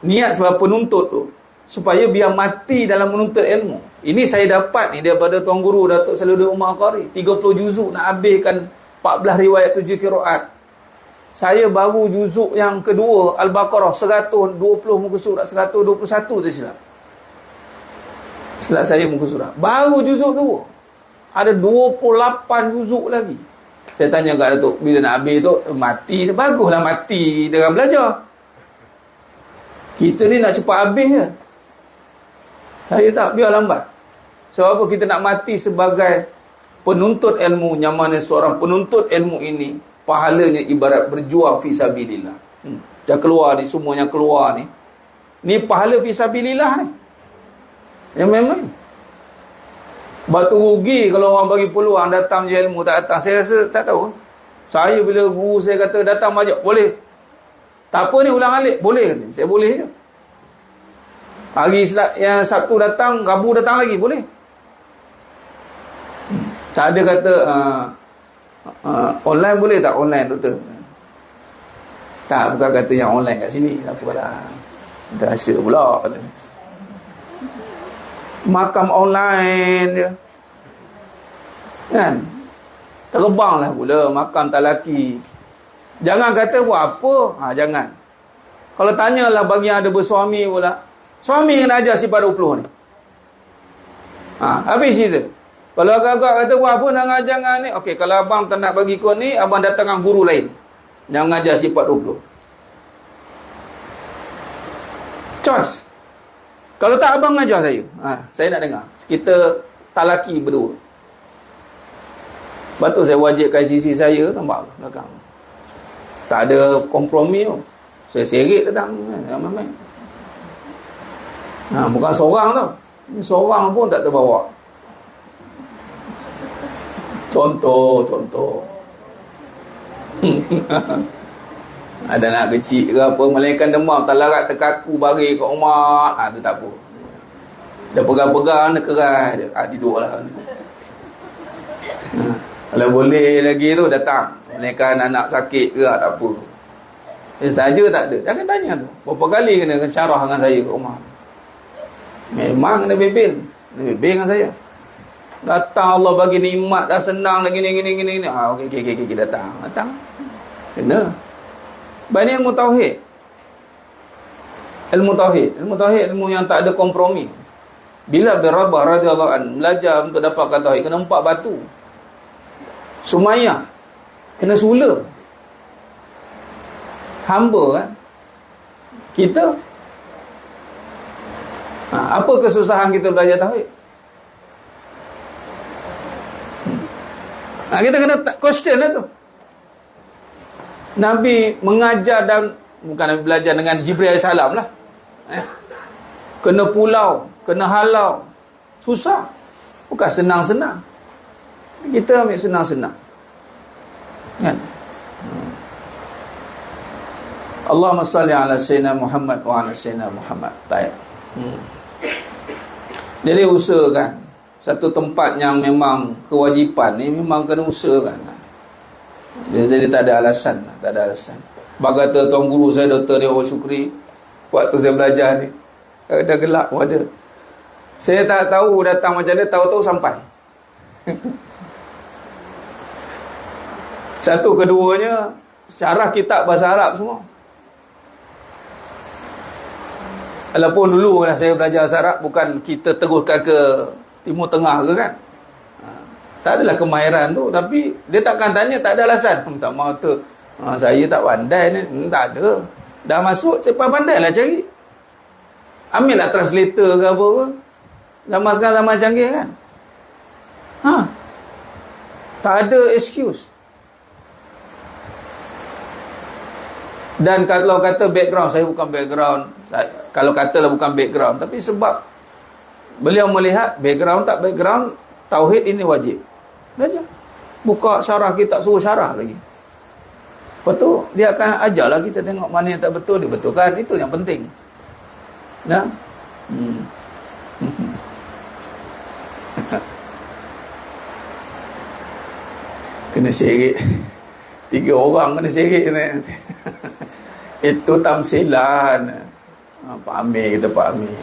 niat sebagai penuntut tu, supaya biar mati dalam menuntut ilmu. Ini saya dapat ni daripada Tuan Guru Datuk Salihuddin Omar Qari, 30 juzuk nak habiskan 14 riwayat 7 qiraat. Saya baru juzuk yang kedua Al-Baqarah 120 muka surat, 121 tersilap. Silap saya muka surat. Baru juzuk kedua. Ada 28 juzuk lagi. Saya tanya kat Datuk, bila nak habis tu, mati. Baguslah mati dengan belajar. Kita ni nak cepat habis je. Saya tak, biar lambat. Sebab apa kita nak mati sebagai penuntut ilmu, yang mana seorang penuntut ilmu ini pahalanya ibarat berjuang fi sabilillah. Yang keluar ni, semua yang keluar ni, ni pahala fi sabilillah ni. Yang memang batu rugi kalau orang bagi peluang datang je ilmu tak datang. Saya rasa tak tahu. Saya bila guru saya kata datang majlis, boleh. Tak apa ni, ulang alik, boleh kata. Saya boleh je. Hari yang Sabtu datang, Rabu datang lagi, boleh. Tak ada kata online boleh tak? Online doktor. Tak, bukan kata yang online kat sini. Tak apalah. Rasa pula kata. Makam online dia. Kan? Terbanglah pula makam talaki. Jangan kata buat apa. Jangan. Kalau tanyalah bagi yang ada bersuami pula. Suami kena ajar sifat 20 ni. Habis cerita. Kalau agak-agak kata buat apa nak ngajar dengan ni. Okey, kalau abang tak nak bagi kau ni, abang datang dengan guru lain yang mengajar sifat 20. Choice. Kalau tak, abang mengajar saya. Saya nak dengar. Kita talaki berdua. Sebab tu saya wajibkan sisi saya, nampak belakang. Tak ada kompromi tu. Saya serik datang. Bukan seorang tau. Ini seorang pun tak terbawa. Contoh. Ada anak kecil ke apa, melainkan demam, tak larat terkaku bari kat rumah. Tu tak apa. Dia pegang-pegang, dia keras dia. Tidur lah. Kalau boleh lagi tu datang. Melainkan anak sakit ke, tak apa. Saja tak ada. Jangan tanya tu. Berapa kali kena syarah dengan saya kat rumah. Memang kena bebel. Kena bebel dengan saya. Datang Allah bagi nikmat, dah senang lagi gini. Okey, datang. Kena. Baik ni ilmu tauhid. Ilmu tauhid, ilmu yang tak ada kompromi. Bila Rabah radhiyallahu anhu belajar untuk dapatkan tauhid, kena 4 batu. Sumayyah kena sula. Hamba kan. Kita apa kesusahan kita belajar tauhid? Kita kena question lah tu. Nabi mengajar dan bukan Nabi belajar dengan Jibril AS lah. Kena pulau, kena halau. Susah. Bukan senang-senang. Kita ambil senang-senang. Kan? Allahumma salli ala sayyidina Muhammad wa ala sayyidina Muhammad. Baik. Jadi usahakan satu tempat yang memang kewajipan ni memang kena usahakan. Jadi tak ada alasan. Kata tuan guru saya, Dr. Dewa Syukri, waktu saya belajar ni, dah gelap pun ada. Saya tak tahu datang macam mana, tahu-tahu sampai. Satu, keduanya syarah kitab bahasa Arab semua. Walaupun dulu lah saya belajar bahasa Arab, bukan kita teruskan ke Timur Tengah ke kan. Tak adalah kemahiran tu, tapi dia takkan tanya, tak ada alasan. Tak mahu tu, saya tak pandai ni. Tak ada. Dah masuk, saya pandai lah cari. Ambil lah translator ke apa ke. Zaman sekarang zaman canggih kan. Tak ada excuse. Dan kalau kata background, saya bukan background. Kalau katalah bukan background, tapi sebab beliau melihat background tak background, tauhid ini wajib. Belajar. Buka syarah kitab, suruh syarah lagi. Lepas tu dia akan ajarlah kita tengok mana yang tak betul, dia betulkan. Itu yang penting. Nah. Kena serik. 3 orang kena serik ni. Itu tamsilan. Pak Amir, kita Pak Amir.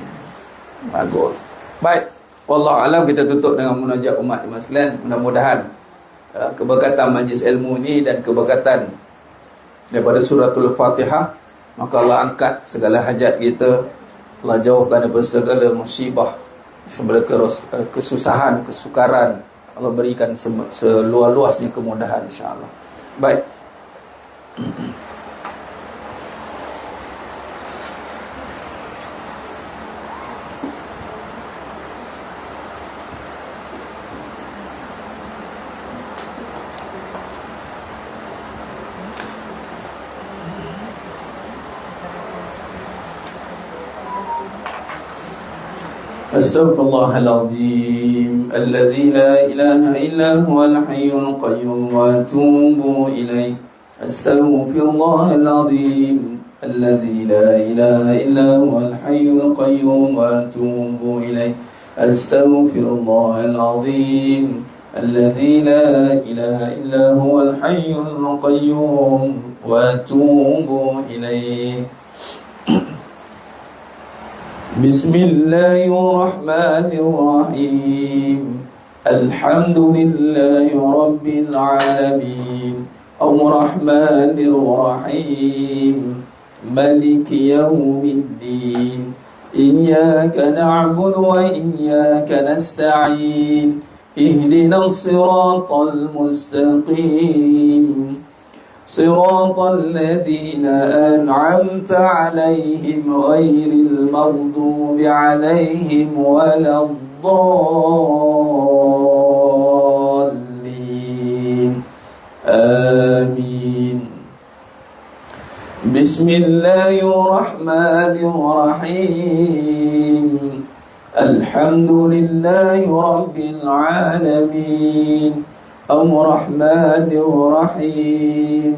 Bagus. Baik. Wallahu alam, kita tutup dengan munajat umat iman sekalian. Mudah-mudahan keberkatan majlis ilmu ni dan keberkatan daripada suratul Fatihah, maka Allah angkat segala hajat kita, Allah jauhkan daripada segala musibah, segala kesusahan, kesukaran, Allah berikan seluas-luasnya kemudahan insya-Allah. Baik. أستغفر الله العظيم الذي لا إله إلا هو الحي القيوم وأتوب إليه. أستغفر الله العظيم الذي لا إله إلا هو الحي القيوم وأتوب إليه. أستغفر الله العظيم الذي لا إله إلا هو الحي القيوم وأتوب إليه. بسم الله الرحمن الرحيم. الحمد لله رب العالمين الرحمن الرحيم مالك يوم الدين إياك نعبد وإياك نستعين اهدنا الصراط المستقيم صراط الذين أنعمت عليهم غير المغضوب عليهم ولا الضالين آمين. بسم الله الرحمن الرحيم. الحمد لله رب العالمين الرحمن الرحيم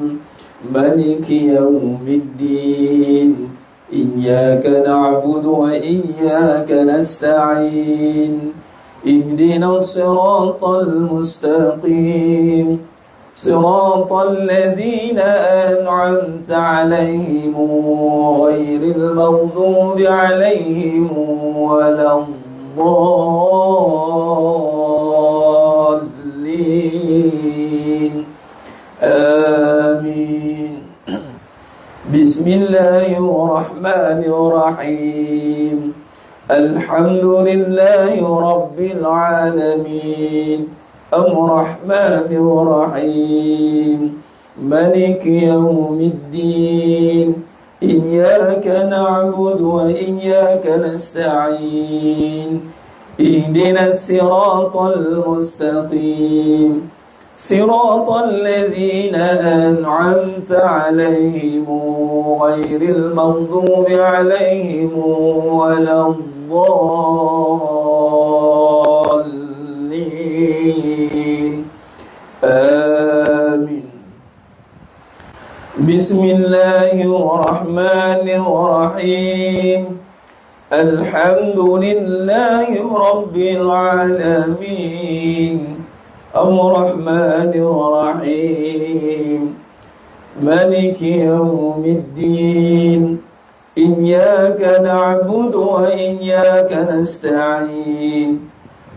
مالك يوم الدين إياك نعبد وإياك نستعين اهدنا الصراط المستقيم صراط الذين أنعمت عليهم غير المغضوب عليهم ولا الضالين آمين. بسم الله الرحمن الرحيم. الحمد لله رب العالمين الرحمن الرحيم مالك يوم الدين إياك نعبد وإياك نستعين اهدنا الصراط المستقيم صراط الذين أنعمت عليهم غير المغضوب عليهم ولا الضالين آمين. بسم الله الرحمن الرحيم. الحمد لله رب العالمين الرحمن الرحيم مالك يوم الدين إياك نعبد وإياك نستعين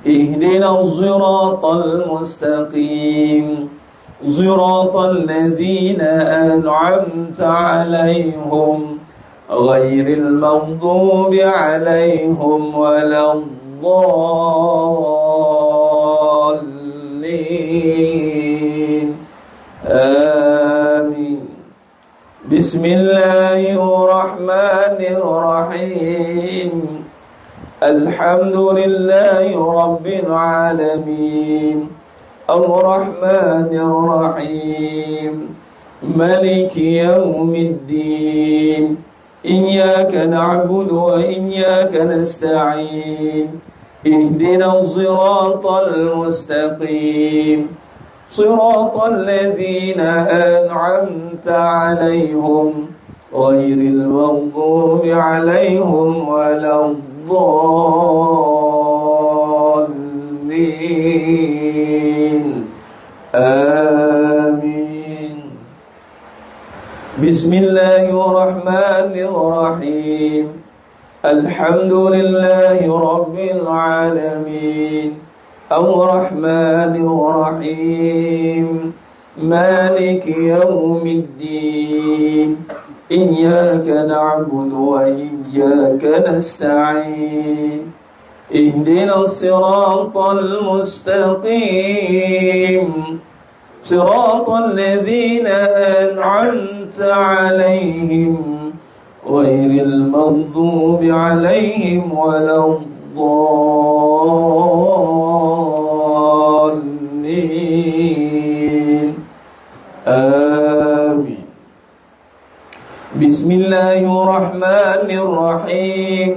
اهدنا الصراط المستقيم صراط الذين أنعمت عليهم غير المغضوب عليهم ولا الضالين آمين. بسم الله الرحمن الرحيم. الحمد لله رب العالمين الرحمن الرحيم مالك يوم الدين إياك نعبد وإياك نستعين اهدنا الصراط المستقيم صراط الذين أنعمت عليهم غير المغضوب عليهم ولا الضالين آمين. بسم الله الرحمن الرحيم. الحمد لله رب العالمين الرحمن الرحيم مالك يوم الدين إياك نعبد وإياك نستعين اهدنا الصراط المستقيم صراط الذين أنعمت عليهم غير المغضوب عليهم ولا الضالين آمين. بسم الله الرحمن الرحيم.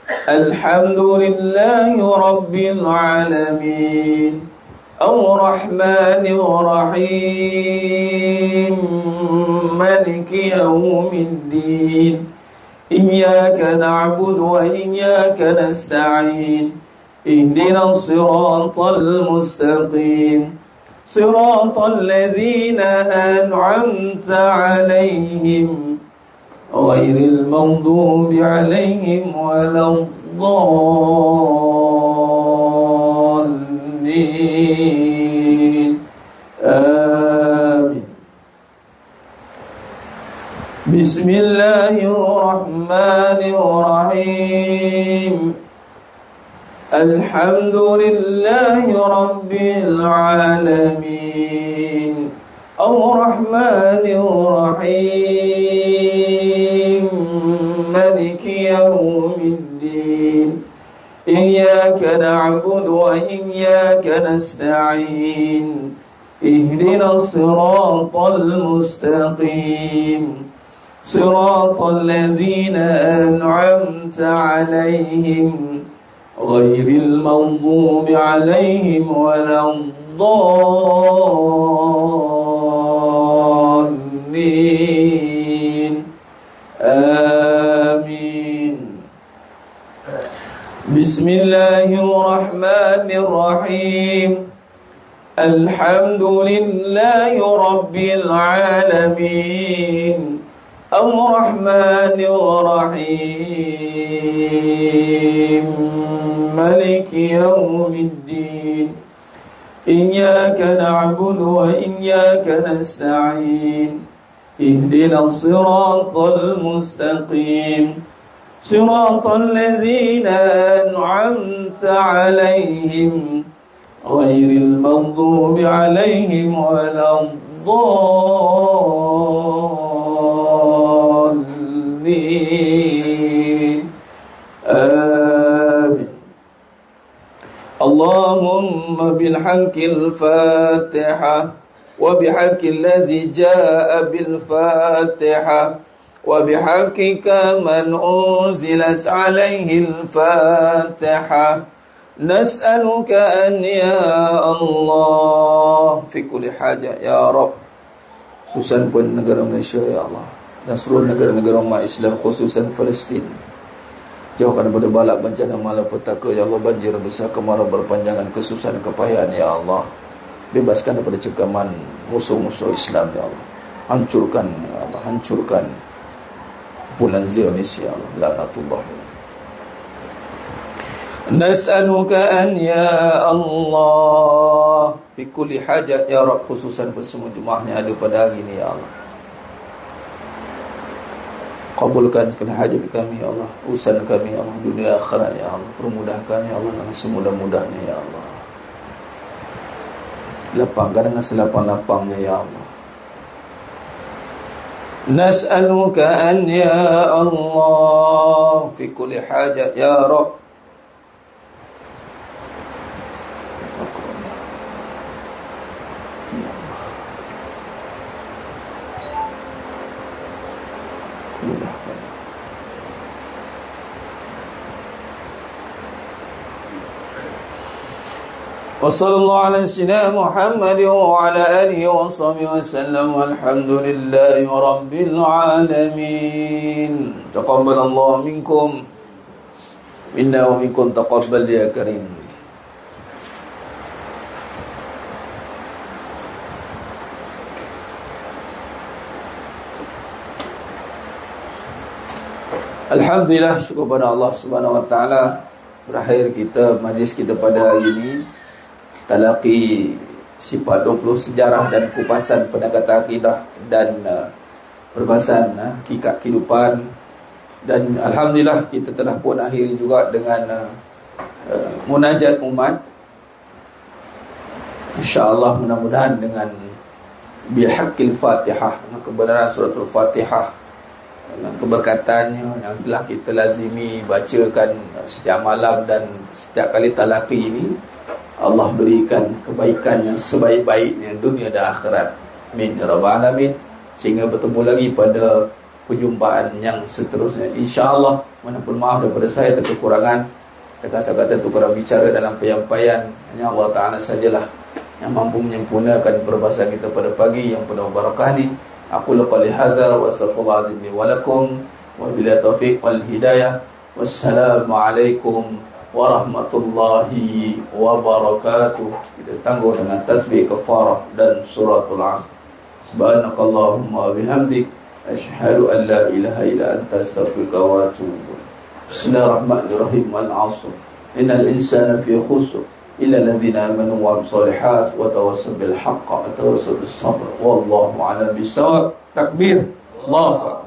Alhamdulillahi Rabbil Alamin Ar-Rahmanir Rahim Maliki Yawmiddin Iyyaka na'budu wa iyyaka nasta'in Ihdinas siratal mustaqim Siratal ladzina an'amta 'alaihim ghairil maghdubi 'alaihim waladdallin. Amin. Bismillahirrahmanirrahim. Alhamdulillahi Rabbil Alamin Ar-Rahmanir Rahim Maliki Yawmiddin Iyyaka na'budu wa iyyaka nasta'in Ihdinas siratal mustaqim Siratal ladzina an'amta 'alaihim ghairil maghdubi 'alaihim waladdallin. Amin. Bismillahirrahmanirrahim. Alhamdulillahi Rabbil Alamin Ar-Rahmanir Rahim Maliki Yawmiddin Iyyaka na'budu wa iyyaka nasta'in Ihdinas siratal mustaqim Siratal ladzina an'amta 'alaihim ghairil maghdubi 'alaihim waladdallin. Amin. Allahumma bilhaqqil Fatihah wa bihaqqil ladzi jaa'a bil Fatihah wa bihaqqika man unzilat 'alaihil Fatihah nas'aluka an ya Allah fi kulli hajah ya Rabb. Khususan pun negara Malaysia ya Allah dan seluruh negara-negara umat Islam, khususan Palestin, jauhkan daripada balak bencana malapetaka ya Allah, banjir besar, kemarau berpanjangan, kesusahan, kepayahan ya Allah. Bebaskan daripada cekaman musuh-musuh Islam ya Allah. Hancurkan ya Allah, hancurkan bulan Zionis ya Allah, laknatullah. Nas'aluka an ya Allah fi kulli hajat ya Rabb, khususan pada semua jemaah yang ada pada hari ini ya Allah. Kabulkan segala hajat kami ya Allah, urusan kami ya Allah, dunia akhirat ya Allah. Permudahkan ya Allah dengan semudah-mudahnya ya Allah. Lapangkan dengan selapang-lapangnya ya Allah. Nas'aluka an ya Allah fi kulli hajat ya Rabb. Wassallallahu ala sayyidina Muhammad wa ala alihi wa sahbihi wa sallam walhamdulillahi rabbil alamin. Taqabbalallahu minkum minna wa minkum taqabbal ya karim. Alhamdulillah, syukur kepada Allah Subhanahu wa taala, berakhir kita majlis kita pada hari ini. Talaqi sifat 20 sejarah dan kupasan pendekatan akidah dan perbahasan hakikat kehidupan. Dan alhamdulillah kita telah pun akhiri juga dengan munajat umat. InsyaAllah mudah-mudahan dengan bihaqqil Fatihah, dengan kebenaran suratul Fatihah, dengan keberkatannya yang telah kita lazimi bacakan setiap malam dan setiap kali talaqi ini, Allah berikan kebaikan yang sebaik-baiknya dunia dan akhirat. Amin ya rabbal alamin. Sehingga bertemu lagi pada perjumpaan yang seterusnya. InsyaAllah, walaupun maaf daripada saya kekurangan, kata-kata itu kurang bicara dalam penyampaian, hanya Allah Ta'ala sajalah yang mampu menyempurnakan perbahasan kita pada pagi yang penuh barakah ni. Aku laqali hadza wa astaghfirullahaladzim li wa lakum wa billahi taufiq wal hidayah. Wassalamualaikum warahmatullahi wabarakatuh. Kita tangguh dengan tasbih kafarah dan suratul Asr. Subhanakallahumma bihamdik asyhadu an la ilaha illa anta astaghfiruka wa atubu. Bismillahirrahmanirrahim. Wal 'asr. Innal insana fi khusr illa alladhina amanu wa amilus solihat wa tawassaw bil haqqi wa tawassaw bis sabr. Wallahu a'lam bissawab. Takbir. Allahu akbar.